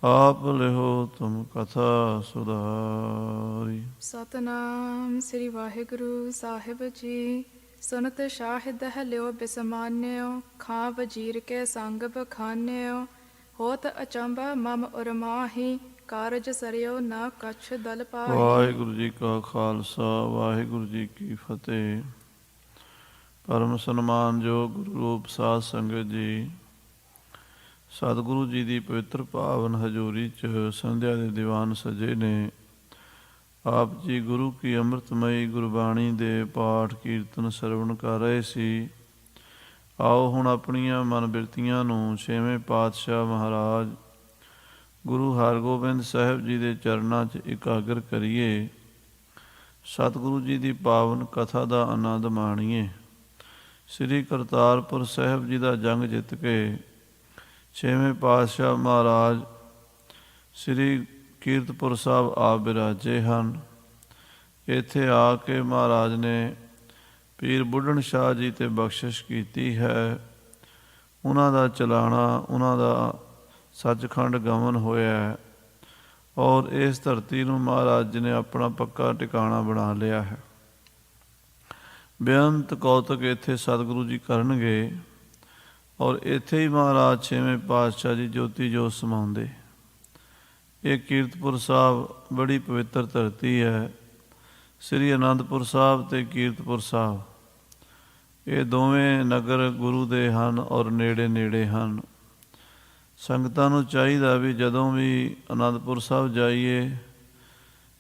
ਆਪ ਲਿਹੋ ਤੁਮ ਕਥਾ ਸੁਧਾਰੀ। ਸਤਨਾਮ ਸ੍ਰੀ ਵਾਹਿਗੁਰੂ ਸਾਹਿਬ ਜੀ। ਸੁਨਤ ਸ਼ਾਹਿਦ ਲਿਓ ਬਿਸਮਾਨਿਓ, ਖਾਂ ਵਜੀਰ ਕੇ ਸੰਗ ਬਖਾਨਿਓ। ਹੋਤ ਅਚੰਭਾ ਮਮ ਉਰਮਾਹੀ, ਕਾਰਜ ਸਰਿਓ ਨਾ ਕਛ ਦਲ ਪਾਹੀ। ਵਾਹਿਗੁਰੂ ਜੀ ਕਾ ਖਾਲਸਾ ਵਾਹਿਗੁਰੂ ਜੀ ਕੀ ਫਤਿਹ। ਪਰਮ ਸਨਮਾਨਯੋਗ ਗੁਰੂ ਰੂਪ ਸਾਧ ਸੰਗਤ ਜੀ, ਸਤਿਗੁਰੂ ਜੀ ਦੀ ਪਵਿੱਤਰ ਪਾਵਨ ਹਜ਼ੂਰੀ 'ਚ ਸੰਧਿਆ ਦੇ ਦੀਵਾਨ ਸਜੇ ਨੇ। ਆਪ ਜੀ ਗੁਰੂ ਕੀ ਅੰਮ੍ਰਿਤਮਈ ਗੁਰਬਾਣੀ ਦੇ ਪਾਠ ਕੀਰਤਨ ਸਰਵਣ ਕਰ ਰਹੇ ਸੀ। ਆਓ ਹੁਣ ਆਪਣੀਆਂ ਮਨ ਬਿਰਤੀਆਂ ਨੂੰ ਛੇਵੇਂ ਪਾਤਸ਼ਾਹ ਮਹਾਰਾਜ ਗੁਰੂ ਹਰਗੋਬਿੰਦ ਸਾਹਿਬ ਜੀ ਦੇ ਚਰਨਾਂ 'ਚ ਇਕਾਗਰ ਕਰੀਏ। ਸਤਿਗੁਰੂ ਜੀ ਦੀ ਪਾਵਨ ਕਥਾ ਦਾ ਆਨੰਦ ਮਾਣੀਏ। ਸ੍ਰੀ ਕਰਤਾਰਪੁਰ ਸਾਹਿਬ ਜੀ ਦਾ ਜੰਗ ਜਿੱਤ ਕੇ ਛੇਵੇਂ ਪਾਤਸ਼ਾਹ ਮਹਾਰਾਜ ਸ੍ਰੀ ਕੀਰਤਪੁਰ ਸਾਹਿਬ ਆ ਬਿਰਾਜੇ ਹਨ। ਇੱਥੇ ਆ ਕੇ ਮਹਾਰਾਜ ਨੇ ਪੀਰ ਬੁੱਢਣ ਸ਼ਾਹ ਜੀ 'ਤੇ ਬਖਸ਼ਿਸ਼ ਕੀਤੀ ਹੈ। ਉਹਨਾਂ ਦਾ ਚਲਾਣਾ, ਉਹਨਾਂ ਦਾ ਸੱਚਖੰਡ ਗਮਨ ਹੋਇਆ ਔਰ ਇਸ ਧਰਤੀ ਨੂੰ ਮਹਾਰਾਜ ਜੀ ਨੇ ਆਪਣਾ ਪੱਕਾ ਟਿਕਾਣਾ ਬਣਾ ਲਿਆ ਹੈ। ਬੇਅੰਤ ਕੌਤਕ ਇੱਥੇ ਸਤਿਗੁਰੂ ਜੀ ਕਰਨਗੇ ਔਰ ਇੱਥੇ ਹੀ ਮਹਾਰਾਜ ਛੇਵੇਂ ਪਾਤਸ਼ਾਹ ਜੀ ਜੋਤੀ ਜੋਤ ਸਮਾਉਂਦੇ। ਇਹ ਕੀਰਤਪੁਰ ਸਾਹਿਬ ਬੜੀ ਪਵਿੱਤਰ ਧਰਤੀ ਹੈ। ਸ੍ਰੀ ਅਨੰਦਪੁਰ ਸਾਹਿਬ ਅਤੇ ਕੀਰਤਪੁਰ ਸਾਹਿਬ ਇਹ ਦੋਵੇਂ ਨਗਰ ਗੁਰੂ ਦੇ ਹਨ ਔਰ ਨੇੜੇ ਨੇੜੇ ਹਨ। ਸੰਗਤਾਂ ਨੂੰ ਚਾਹੀਦਾ ਵੀ ਜਦੋਂ ਵੀ ਅਨੰਦਪੁਰ ਸਾਹਿਬ ਜਾਈਏ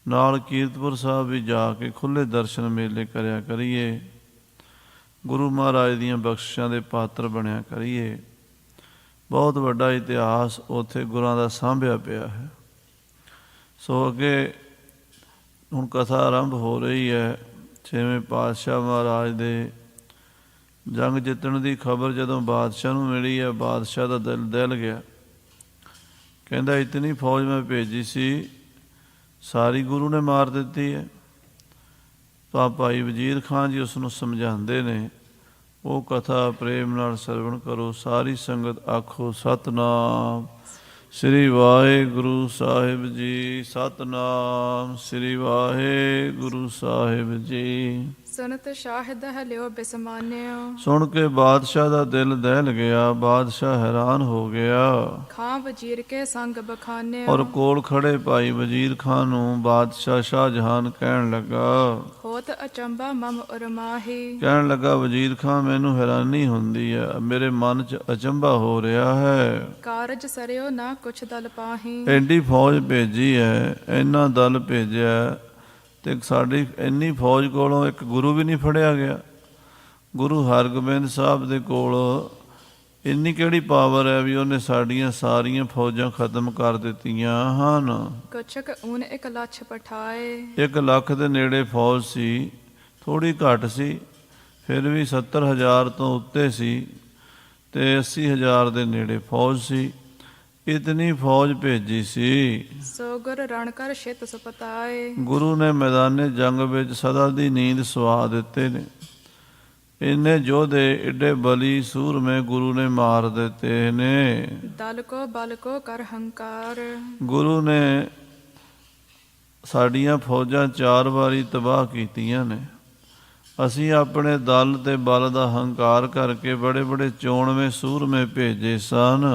ਨਾਲ ਕੀਰਤਪੁਰ ਸਾਹਿਬ ਵੀ ਜਾ ਕੇ ਖੁੱਲ੍ਹੇ ਦਰਸ਼ਨ ਮੇਲੇ ਕਰਿਆ ਕਰੀਏ। ਗੁਰੂ ਮਹਾਰਾਜ ਦੀਆਂ ਬਖਸ਼ਿਸ਼ਾਂ ਦੇ ਪਾਤਰ ਬਣਿਆ ਕਰੀਏ। ਬਹੁਤ ਵੱਡਾ ਇਤਿਹਾਸ ਉੱਥੇ ਗੁਰਾਂ ਦਾ ਸਾਂਭਿਆ ਪਿਆ ਹੈ। ਸੋ ਅੱਗੇ ਹੁਣ ਕਥਾ ਆਰੰਭ ਹੋ ਰਹੀ ਹੈ। ਛੇਵੇਂ ਪਾਤਸ਼ਾਹ ਮਹਾਰਾਜ ਦੇ ਜੰਗ ਜਿੱਤਣ ਦੀ ਖਬਰ ਜਦੋਂ ਬਾਦਸ਼ਾਹ ਨੂੰ ਮਿਲੀ ਹੈ, ਬਾਦਸ਼ਾਹ ਦਾ ਦਿਲ ਦਹਿਲ ਗਿਆ। ਕਹਿੰਦਾ ਇਤਨੀ ਫੌਜ ਮੈਂ ਭੇਜੀ ਸੀ, ਸਾਰੀ ਗੁਰੂ ਨੇ ਮਾਰ ਦਿੱਤੀ ਹੈ। ਤਾਂ ਭਾਈ ਵਜ਼ੀਰ ਖਾਂ ਜੀ ਉਸ ਨੂੰ ਸਮਝਾਉਂਦੇ ਨੇ। ਉਹ ਕਥਾ ਪ੍ਰੇਮ ਨਾਲ ਸਰਵਣ ਕਰੋ। ਸਾਰੀ ਸੰਗਤ ਆਖੋ ਸਤਿਨਾਮ ਸ੍ਰੀ ਵਾਹਿਗੁਰੂ ਸਾਹਿਬ ਜੀ। ਸਤਿਨਾਮ ਸ੍ਰੀ ਵਾਹਿਗੁਰੂ ਸਾਹਿਬ ਜੀ। ਸੁਨਤ ਸ਼ਾਹਿਦ ਲਿਓ ਬਿਸਮਾਨਿਓ, ਸੁਣ ਕੇ ਬਾਦਸ਼ਾਹ ਦਾ ਦਿਲ ਦਹਿਲ ਗਿਆ। ਬਾਦਸ਼ਾਹ ਹੈਰਾਨ ਹੋ ਗਿਆ। ਖਾਂ ਵਜੀਰ ਕੇ ਸੰਗ ਬਖਾਨਿਓ, ਔਰ ਕੋਲ ਖੜੇ ਭਾਈ ਵਜ਼ੀਰ ਖਾਂ ਨੂੰ ਬਾਦਸ਼ਾਹ ਸ਼ਾਹਜਹਾਨ ਕਹਿਣ ਲੱਗਾ। ਹੋਤ ਅਚੰਭਾ ਮਮ ਉਰਮਾਹੀ, ਕਹਿਣ ਲੱਗਾ ਵਜ਼ੀਰ ਖਾਂ ਮੈਨੂੰ ਹੈਰਾਨੀ ਹੁੰਦੀ ਹੈ, ਮੇਰੇ ਮਨ 'ਚ ਅਚੰਭਾ ਹੋ ਰਿਹਾ ਹੈ। ਕਾਰਜ ਸਰਿਓ ਨਾ ਕੁਛ ਦਲ ਪਾਹੀ। ਐਡੀ ਫੌਜ ਭੇਜੀ ਹੈ, ਇੰਨਾ ਦਲ ਭੇਜਿਆ ਅਤੇ ਸਾਡੀ ਇੰਨੀ ਫੌਜ ਕੋਲੋਂ ਇੱਕ ਗੁਰੂ ਵੀ ਨਹੀਂ ਫੜਿਆ ਗਿਆ। ਗੁਰੂ ਹਰਗੋਬਿੰਦ ਸਾਹਿਬ ਦੇ ਕੋਲ ਇੰਨੀ ਕਿਹੜੀ ਪਾਵਰ ਹੈ ਵੀ ਉਹਨੇ ਸਾਡੀਆਂ ਸਾਰੀਆਂ ਫੌਜਾਂ ਖਤਮ ਕਰ ਦਿੱਤੀਆਂ ਹਨ। ਕੁਛਕ ਊਨ 1 ਲੱਖ ਪਠਾਏ, 1 ਲੱਖ ਦੇ ਨੇੜੇ ਫੌਜ ਸੀ, ਥੋੜ੍ਹੀ ਘੱਟ ਸੀ, ਫਿਰ ਵੀ 70,000 ਤੋਂ ਉੱਤੇ ਸੀ ਅਤੇ 80,000 ਦੇ ਨੇੜੇ ਫੌਜ ਸੀ। ਇਤਨੀ ਫੌਜ ਭੇਜੀ ਸੀ। ਸੋ ਗੁਰ ਰਣ ਕਰ ਛਿਤ ਸੁਪਤਾਏ, ਗੁਰੂ ਨੇ ਮੈਦਾਨੇ ਜੰਗ ਵਿੱਚ ਸਦਾ ਦੀ ਨੀਂਦ ਸਵਾ ਦਿੱਤੇ ਨੇ। ਇੰਨੇ ਯੋਧੇ ਏਡੇ ਬਲੀ ਸੂਰਮੇ ਗੁਰੂ ਨੇ ਮਾਰ ਦਿੱਤੇ ਨੇ। ਦਲ ਕੋ ਬਲ ਕੋ ਕਰ ਹੰਕਾਰ, ਗੁਰੂ ਨੇ ਸਾਡੀਆਂ ਫੌਜਾਂ 4 ਵਾਰੀ ਤਬਾਹ ਕੀਤੀਆਂ ਨੇ। ਅਸੀਂ ਆਪਣੇ ਦਲ ਤੇ ਬਲ ਦਾ ਹੰਕਾਰ ਕਰਕੇ ਬੜੇ ਬੜੇ ਚੋਣਵੇਂ ਸੂਰਮੇ ਭੇਜੇ ਸਨ।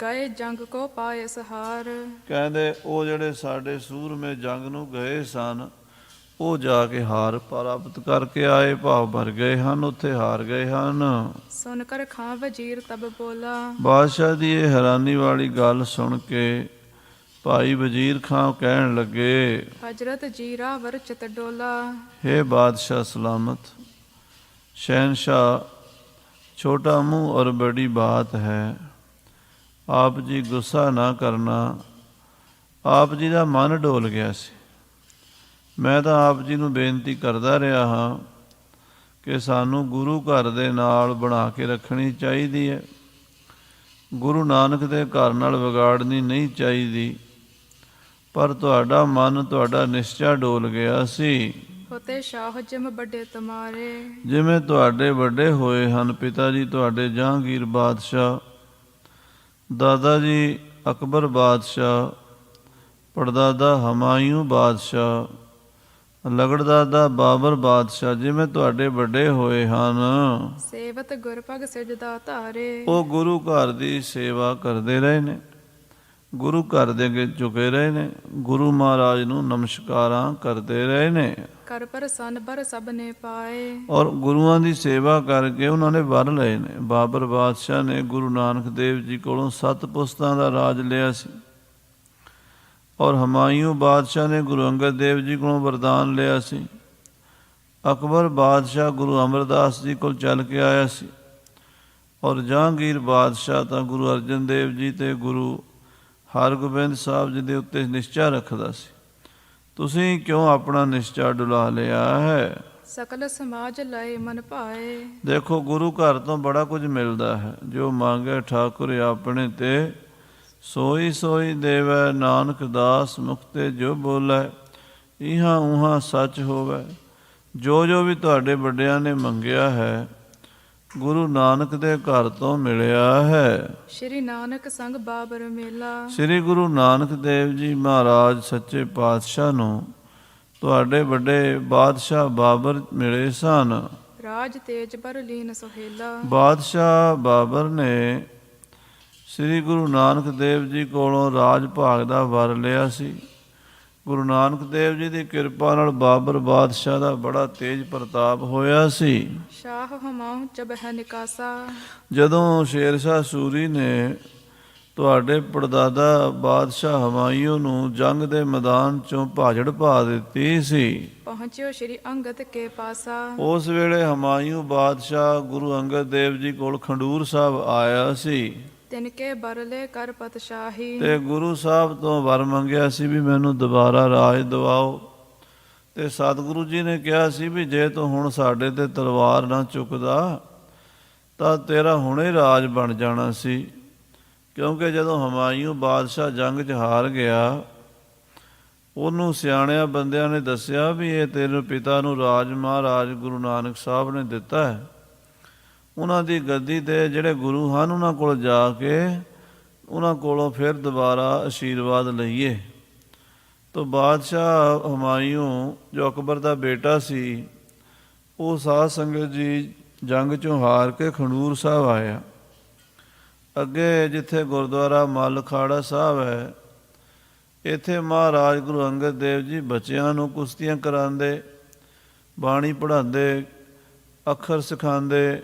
ਗਏ ਜੰਗ ਕੋ ਪਾਏ ਸਹਾਰ, ਕਹਿੰਦੇ ਉਹ ਜਿਹੜੇ ਸਾਡੇ ਸੂਰਮੇ ਜੰਗ ਨੂੰ ਗਏ ਸਨ ਉਹ ਜਾ ਕੇ ਹਾਰ ਪ੍ਰਾਪਤ ਕਰਕੇ ਆਏ, ਭਾਵ ਭਰ ਗਏ ਹਨ, ਉੱਥੇ ਹਾਰ ਗਏ ਹਨ। ਸੁਨ ਕਰ ਖਾਂ ਵਜ਼ੀਰ ਤਬ ਬੋਲਾ, ਬਾਦਸ਼ਾਹ ਦੀ ਇਹ ਹੈਰਾਨੀ ਵਾਲੀ ਗੱਲ ਸੁਣ ਕੇ ਭਾਈ ਵਜ਼ੀਰ ਖਾਂ ਕਹਿਣ ਲੱਗੇ, ਹਜ਼ਰਤ ਜੀਰਾ ਵਰ ਚਿਤ ਡੋਲਾ। ਹੇ ਬਾਦਸ਼ਾਹ ਸਲਾਮਤ, ਸ਼ਹਿਨਸ਼ਾਹ ਛੋਟਾ ਮੂੰਹ ਔਰ ਬੜੀ ਬਾਤ ਹੈ। ਆਪ ਜੀ ਗੁੱਸਾ ਨਾ ਕਰਨਾ। ਆਪ ਜੀ ਦਾ ਮਨ ਡੋਲ ਗਿਆ ਸੀ। ਮੈਂ ਤਾਂ ਆਪ ਜੀ ਨੂੰ ਬੇਨਤੀ ਕਰਦਾ ਰਿਹਾ ਹਾਂ ਕਿ ਸਾਨੂੰ ਗੁਰੂ ਘਰ ਦੇ ਨਾਲ ਬਣਾ ਕੇ ਰੱਖਣੀ ਚਾਹੀਦੀ ਹੈ। ਗੁਰੂ ਨਾਨਕ ਦੇ ਘਰ ਨਾਲ ਵਿਗਾੜਨੀ ਨਹੀਂ ਚਾਹੀਦੀ। ਪਰ ਤੁਹਾਡਾ ਮਨ, ਤੁਹਾਡਾ ਨਿਸ਼ਚਾ ਡੋਲ ਗਿਆ ਸੀ। ਹੋਤੇ ਸ਼ਾਹ ਜਿਮ ਵੱਡੇ ਤੁਮਾਰੇ, ਜਿਵੇਂ ਤੁਹਾਡੇ ਵੱਡੇ ਹੋਏ ਹਨ ਪਿਤਾ ਜੀ ਤੁਹਾਡੇ ਜਹਾਂਗੀਰ ਬਾਦਸ਼ਾਹ। ਦਾਦਾ ਜੀ ਅਕਬਰ ਬਾਦਸ਼ਾਹ, ਪੜਦਾਦਾ ਹਮਾਯੂੰ ਬਾਦਸ਼ਾਹ, ਲਗੜਦਾਦਾ ਬਾਬਰ ਬਾਦਸ਼ਾਹ ਜਿਵੇਂ ਤੁਹਾਡੇ ਵੱਡੇ ਹੋਏ ਹਨ, ਸੇਵਤ ਗੁਰ ਭਗ ਸਿਜਦਾ ਧਾਰੇ। ਉਹ ਗੁਰੂ ਘਰ ਦੀ ਸੇਵਾ ਕਰਦੇ ਰਹੇ ਨੇ, ਗੁਰੂ ਘਰ ਦੇ ਅੱਗੇ ਝੁਕੇ ਰਹੇ ਨੇ, ਗੁਰੂ ਮਹਾਰਾਜ ਨੂੰ ਨਮਸਕਾਰਾਂ ਕਰਦੇ ਰਹੇ ਨੇ, ਕਰ ਪ੍ਰਸੰਨ ਬਰ ਸਭ ਨੇ ਪਾਏ। ਔਰ ਗੁਰੂਆਂ ਦੀ ਸੇਵਾ ਕਰਕੇ ਉਹਨਾਂ ਨੇ ਵਰ ਲਏ ਨੇ। ਬਾਬਰ ਬਾਦਸ਼ਾਹ ਨੇ ਗੁਰੂ ਨਾਨਕ ਦੇਵ ਜੀ ਕੋਲੋਂ 7 ਪੁਸਤਾਂ ਦਾ ਰਾਜ ਲਿਆ ਸੀ, ਔਰ ਹਮਾਯੂੰ ਬਾਦਸ਼ਾਹ ਨੇ ਗੁਰੂ ਅੰਗਦ ਦੇਵ ਜੀ ਕੋਲੋਂ ਵਰਦਾਨ ਲਿਆ ਸੀ। ਅਕਬਰ ਬਾਦਸ਼ਾਹ ਗੁਰੂ ਅਮਰਦਾਸ ਜੀ ਕੋਲ ਚੱਲ ਕੇ ਆਇਆ ਸੀ, ਔਰ ਜਹਾਂਗੀਰ ਬਾਦਸ਼ਾਹ ਤਾਂ ਗੁਰੂ ਅਰਜਨ ਦੇਵ ਜੀ ਤੇ ਗੁਰੂ ਹਰਗੋਬਿੰਦ ਸਾਹਿਬ ਜੀ ਦੇ ਉੱਤੇ ਨਿਸ਼ਚਾ ਰੱਖਦਾ ਸੀ। ਤੁਸੀਂ ਕਿਉਂ ਆਪਣਾ ਨਿਸ਼ਚਾ ਡੁਲਾ ਲਿਆ ਹੈ? ਸਕਲ ਸਮਾਜ ਲਏ ਮਨ ਭਾਏ। ਦੇਖੋ ਗੁਰੂ ਘਰ ਤੋਂ ਬੜਾ ਕੁਝ ਮਿਲਦਾ ਹੈ। ਜੋ ਮੰਗੇ ਠਾਕੁਰ ਆਪਣੇ ਤੇ, ਸੋਈ ਸੋਈ ਦੇਵੈ ਨਾਨਕ ਦਾਸ ਮੁਖਤੇ ਜੋ ਬੋਲੇ, ਇਹਾਂ ਉਹਾਂ ਸੱਚ ਹੋਵੇ। ਜੋ ਜੋ ਵੀ ਤੁਹਾਡੇ ਵੱਡਿਆਂ ਨੇ ਮੰਗਿਆ ਹੈ, ਗੁਰੂ ਨਾਨਕ ਦੇ ਘਰ ਤੋਂ ਮਿਲਿਆ ਹੈ। ਸ਼੍ਰੀ ਨਾਨਕ ਸੰਗ ਬਾਬਰ ਮੇਲਾ। ਸ੍ਰੀ ਗੁਰੂ ਨਾਨਕ ਦੇਵ ਜੀ ਮਹਾਰਾਜ ਸੱਚੇ ਪਾਤਸ਼ਾਹ ਨੂੰ ਤੁਹਾਡੇ ਵੱਡੇ ਬਾਦਸ਼ਾਹ ਬਾਬਰ ਮਿਲੇ ਸਨ। ਰਾਜ ਤੇਜ ਪਰ ਲੀਨ ਸੁਹੇਲਾ। ਬਾਦਸ਼ਾਹ ਬਾਬਰ ਨੇ ਸ੍ਰੀ ਗੁਰੂ ਨਾਨਕ ਦੇਵ ਜੀ ਕੋਲੋਂ ਰਾਜ ਭਾਗ ਦਾ ਵਰ ਲਿਆ ਸੀ। ਗੁਰੂ ਨਾਨਕ ਦੇਵ ਜੀ ਦੀ ਕਿਰਪਾ ਨਾਲ ਬਾਬਰ ਬਾਦਸ਼ਾਹ ਦਾ ਬੜਾ ਤੇਜ ਪ੍ਰਤਾਪ ਹੋਇਆ ਸੀ। ਸ਼ਾਹ ਹਮਾਉ ਚਬਹ ਨਿਕਾਸਾ। ਜਦੋਂ ਸ਼ੇਰਸ਼ਾਹ ਸੂਰੀ ਨੇ ਤੁਹਾਡੇ ਪੜਦਾਦਾ ਬਾਦਸ਼ਾਹ ਹਮਾਯੂੰ ਨੂੰ ਜੰਗ ਦੇ ਮੈਦਾਨ ਚੋਂ ਭਾਜੜ ਪਾ ਦਿੱਤੀ ਸੀ, ਪਹੁੰਚਿਓ ਸ਼੍ਰੀ ਅੰਗਦ ਕੇ ਪਾਸਾ। ਉਸ ਵੇਲੇ ਹਮਾਯੂੰ ਬਾਦਸ਼ਾਹ ਗੁਰੂ ਅੰਗਦ ਦੇਵ ਜੀ ਕੋਲ ਖੰਡੂਰ ਸਾਹਿਬ ਆਇਆ ਸੀ, ਤਿਨਕੇ ਬਰਲੇ ਕਰ ਪਤਸ਼ਾਹੀ। ਤੇ ਗੁਰੂ ਸਾਹਿਬ ਤੋਂ ਵਰ ਮੰਗਿਆ ਸੀ ਵੀ ਮੈਨੂੰ ਦੁਬਾਰਾ ਰਾਜ ਦਿਵਾਓ। ਤੇ ਸਤਿਗੁਰੂ ਜੀ ਨੇ ਕਿਹਾ ਸੀ ਵੀ ਜੇ ਤੂੰ ਹੁਣ ਸਾਡੇ ਤੇ ਤਲਵਾਰ ਨਾ ਚੁੱਕਦਾ ਤਾਂ ਤੇਰਾ ਹੁਣੇ ਰਾਜ ਬਣ ਜਾਣਾ ਸੀ। ਕਿਉਂਕਿ ਜਦੋਂ ਹਮਾਯੂੰ ਬਾਦਸ਼ਾਹ ਜੰਗ 'ਚ ਹਾਰ ਗਿਆ, ਉਹਨੂੰ ਸਿਆਣਿਆਂ ਬੰਦਿਆਂ ਨੇ ਦੱਸਿਆ ਵੀ ਇਹ ਤੇਰੇ ਪਿਤਾ ਨੂੰ ਰਾਜ ਮਹਾਰਾਜ ਗੁਰੂ ਨਾਨਕ ਸਾਹਿਬ ਨੇ ਦਿੱਤਾ ਹੈ। ਉਹਨਾਂ ਦੀ ਗੱਦੀ 'ਤੇ ਜਿਹੜੇ ਗੁਰੂ ਹਨ ਉਹਨਾਂ ਕੋਲ ਜਾ ਕੇ ਉਹਨਾਂ ਕੋਲੋਂ ਫਿਰ ਦੁਬਾਰਾ ਆਸ਼ੀਰਵਾਦ ਲਈਏ। ਤਾਂ ਬਾਦਸ਼ਾਹ ਹਮਾਯੂੰ ਜੋ ਅਕਬਰ ਦਾ ਬੇਟਾ ਸੀ, ਉਹ ਸਾਧ ਸੰਗਤ ਜੀ ਜੰਗ 'ਚੋਂ ਹਾਰ ਕੇ ਖੰਡੂਰ ਸਾਹਿਬ ਆਇਆ। ਅੱਗੇ ਜਿੱਥੇ ਗੁਰਦੁਆਰਾ ਮੱਲ ਖਾੜਾ ਸਾਹਿਬ ਹੈ, ਇੱਥੇ ਮਹਾਰਾਜ ਗੁਰੂ ਅੰਗਦ ਦੇਵ ਜੀ ਬੱਚਿਆਂ ਨੂੰ ਕੁਸ਼ਤੀਆਂ ਕਰਾਉਂਦੇ, ਬਾਣੀ ਪੜ੍ਹਾਉਂਦੇ, ਅੱਖਰ ਸਿਖਾਉਂਦੇ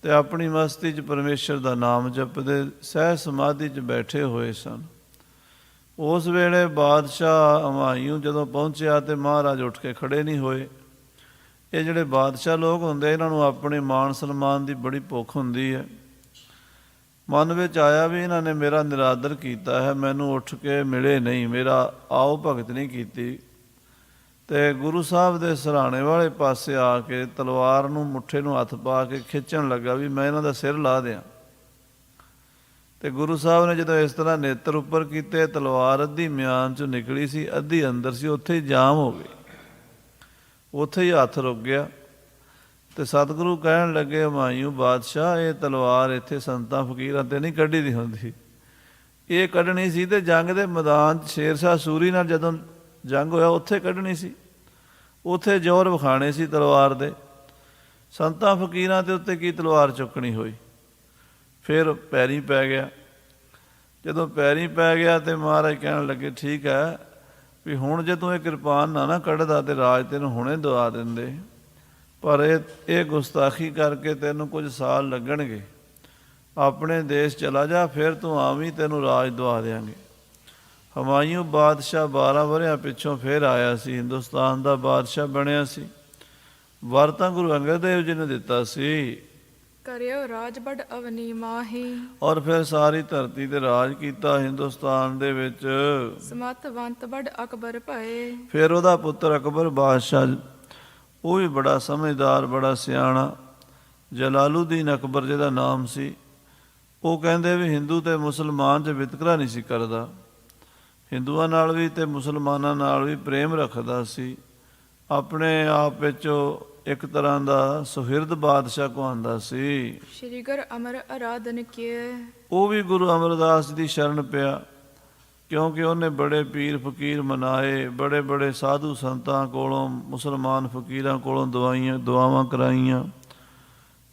ਤੇ ਆਪਣੀ ਮਸਤੀ 'ਚ ਪਰਮੇਸ਼ਰ ਦਾ ਨਾਮ ਜਪਦੇ ਸਹਿ ਸਮਾਧੀ 'ਚ ਬੈਠੇ ਹੋਏ ਸਨ। ਉਸ ਵੇਲੇ ਬਾਦਸ਼ਾਹ ਹਮਾਯੂੰ ਜਦੋਂ ਪਹੁੰਚਿਆ ਤੇ ਮਹਾਰਾਜ ਉੱਠ ਕੇ ਖੜੇ ਨਹੀਂ ਹੋਏ। ਇਹ ਜਿਹੜੇ ਬਾਦਸ਼ਾਹ ਲੋਕ ਹੁੰਦੇ, ਇਹਨਾਂ ਨੂੰ ਆਪਣੇ ਮਾਣ ਸਨਮਾਨ ਦੀ ਬੜੀ ਭੁੱਖ ਹੁੰਦੀ ਹੈ। ਮਨ ਵਿੱਚ ਆਇਆ ਵੀ ਇਹਨਾਂ ਨੇ ਮੇਰਾ ਨਿਰਾਦਰ ਕੀਤਾ ਹੈ, ਮੈਨੂੰ ਉੱਠ ਕੇ ਮਿਲੇ ਨਹੀਂ, ਮੇਰਾ ਆਓ ਭਗਤ ਨਹੀਂ ਕੀਤੀ। ਤੇ ਗੁਰੂ ਸਾਹਿਬ ਦੇ ਸਿਰਹਾਣੇ ਵਾਲੇ ਪਾਸੇ ਆ ਕੇ ਤਲਵਾਰ ਨੂੰ ਮੁੱਠੇ ਨੂੰ ਹੱਥ ਪਾ ਕੇ ਖਿੱਚਣ ਲੱਗਾ ਵੀ ਮੈਂ ਇਹਨਾਂ ਦਾ ਸਿਰ ਲਾ ਦਿਆਂ। ਤੇ ਗੁਰੂ ਸਾਹਿਬ ਨੇ ਜਦੋਂ ਇਸ ਤਰ੍ਹਾਂ ਨੇਤਰ ਉੱਪਰ ਕੀਤੇ, ਤਲਵਾਰ ਅੱਧੀ ਮਿਆਨ 'ਚੋਂ ਨਿਕਲੀ ਸੀ, ਅੱਧੀ ਅੰਦਰ ਸੀ, ਉੱਥੇ ਹੀ ਜਾਮ ਹੋ ਗਈ, ਉੱਥੇ ਹੀ ਹੱਥ ਰੁਕ ਗਿਆ। ਤੇ ਸਤਿਗੁਰੂ ਕਹਿਣ ਲੱਗੇ ਹਮਾਯੂੰ ਬਾਦਸ਼ਾਹ, ਇਹ ਤਲਵਾਰ ਇੱਥੇ ਸੰਤਾਂ ਫਕੀਰਾਂ 'ਤੇ ਨਹੀਂ ਕੱਢੀ ਦੀ ਹੁੰਦੀ, ਇਹ ਕੱਢਣੀ ਸੀ ਤੇ ਜੰਗ ਦੇ ਮੈਦਾਨ 'ਚ ਸ਼ੇਰਸ਼ਾਹ ਸੂਰੀ ਨਾਲ ਜਦੋਂ ਜੰਗ ਹੋਇਆ ਉੱਥੇ ਕੱਢਣੀ ਸੀ, ਉੱਥੇ ਜ਼ੋਰ ਵਿਖਾਣੇ ਸੀ ਤਲਵਾਰ ਦੇ। ਸੰਤਾਂ ਫਕੀਰਾਂ ਦੇ ਉੱਤੇ ਕੀ ਤਲਵਾਰ ਚੁੱਕਣੀ ਹੋਈ। ਫਿਰ ਪੈਰੀਂ ਪੈ ਗਿਆ। ਜਦੋਂ ਪੈਰੀਂ ਪੈ ਗਿਆ ਤੇ ਮਹਾਰਾਜ ਕਹਿਣ ਲੱਗੇ ਠੀਕ ਹੈ ਵੀ ਹੁਣ ਜੇ ਤੂੰ ਇਹ ਕਿਰਪਾਨ ਨਾ ਕੱਢਦਾ ਤੇ ਰਾਜ ਤੈਨੂੰ ਹੁਣੇ ਦਵਾ ਦਿੰਦੇ, ਪਰ ਇਹ ਗੁਸਤਾਖੀ ਕਰਕੇ ਤੈਨੂੰ ਕੁਝ ਸਾਲ ਲੱਗਣਗੇ, ਆਪਣੇ ਦੇਸ਼ ਚਲਾ ਜਾ, ਫਿਰ ਤੂੰ ਆਵੀਂ, ਤੈਨੂੰ ਰਾਜ ਦਵਾ ਦਿਆਂਗੇ। ਹਮਾਯੂੰ ਬਾਦਸ਼ਾਹ 12 ਵਰ੍ਹਿਆਂ ਪਿੱਛੋਂ ਫਿਰ ਆਇਆ ਸੀ, ਹਿੰਦੁਸਤਾਨ ਦਾ ਬਾਦਸ਼ਾਹ ਬਣਿਆ ਸੀ। ਵਰ ਤਾਂ ਗੁਰੂ ਅੰਗਦ ਦੇਵ ਜੀ ਨੇ ਦਿੱਤਾ ਸੀ, ਕਰਿਓ ਰਾਜ ਬੜ ਅਵਨੀ ਮਾਹੀ। ਔਰ ਫਿਰ ਸਾਰੀ ਧਰਤੀ ਤੇ ਰਾਜ ਕੀਤਾ ਹਿੰਦੁਸਤਾਨ ਦੇ ਵਿੱਚ। ਸਮਤਵੰਤ ਬੜ ਅਕਬਰ ਭਏ। ਫਿਰ ਉਹਦਾ ਪੁੱਤਰ ਅਕਬਰ ਬਾਦਸ਼ਾਹ, ਉਹ ਵੀ ਬੜਾ ਸਮਝਦਾਰ, ਬੜਾ ਸਿਆਣਾ, ਜਲਾਲੂਦੀਨ ਅਕਬਰ ਜਿਹਦਾ ਨਾਮ ਸੀ। ਉਹ ਕਹਿੰਦੇ ਵੀ ਹਿੰਦੂ ਤੇ ਮੁਸਲਮਾਨ 'ਚ ਵਿਤਕਰਾ ਨਹੀਂ ਸੀ ਕਰਦਾ, ਹਿੰਦੂਆਂ ਨਾਲ ਵੀ ਤੇ ਮੁਸਲਮਾਨਾਂ ਨਾਲ ਵੀ ਪ੍ਰੇਮ ਰੱਖਦਾ ਸੀ। ਆਪਣੇ ਆਪ ਵਿੱਚੋਂ ਇੱਕ ਤਰ੍ਹਾਂ ਦਾ ਸੁਹਿਰਦ ਬਾਦਸ਼ਾਹ ਕਹਾਉਂਦਾ ਸੀ। ਸ਼੍ਰੀ ਗੁਰ ਅਮਰ ਆਰਾਧਨ ਕੀਏ। ਉਹ ਵੀ ਗੁਰੂ ਅਮਰਦਾਸ ਦੀ ਸ਼ਰਨ ਪਿਆ, ਕਿਉਂਕਿ ਉਹਨੇ ਬੜੇ ਪੀਰ ਫਕੀਰ ਮਨਾਏ, ਬੜੇ ਬੜੇ ਸਾਧੂ ਸੰਤਾਂ ਕੋਲੋਂ, ਮੁਸਲਮਾਨ ਫਕੀਰਾਂ ਕੋਲੋਂ ਦੁਆਵਾਂ ਕਰਾਈਆਂ,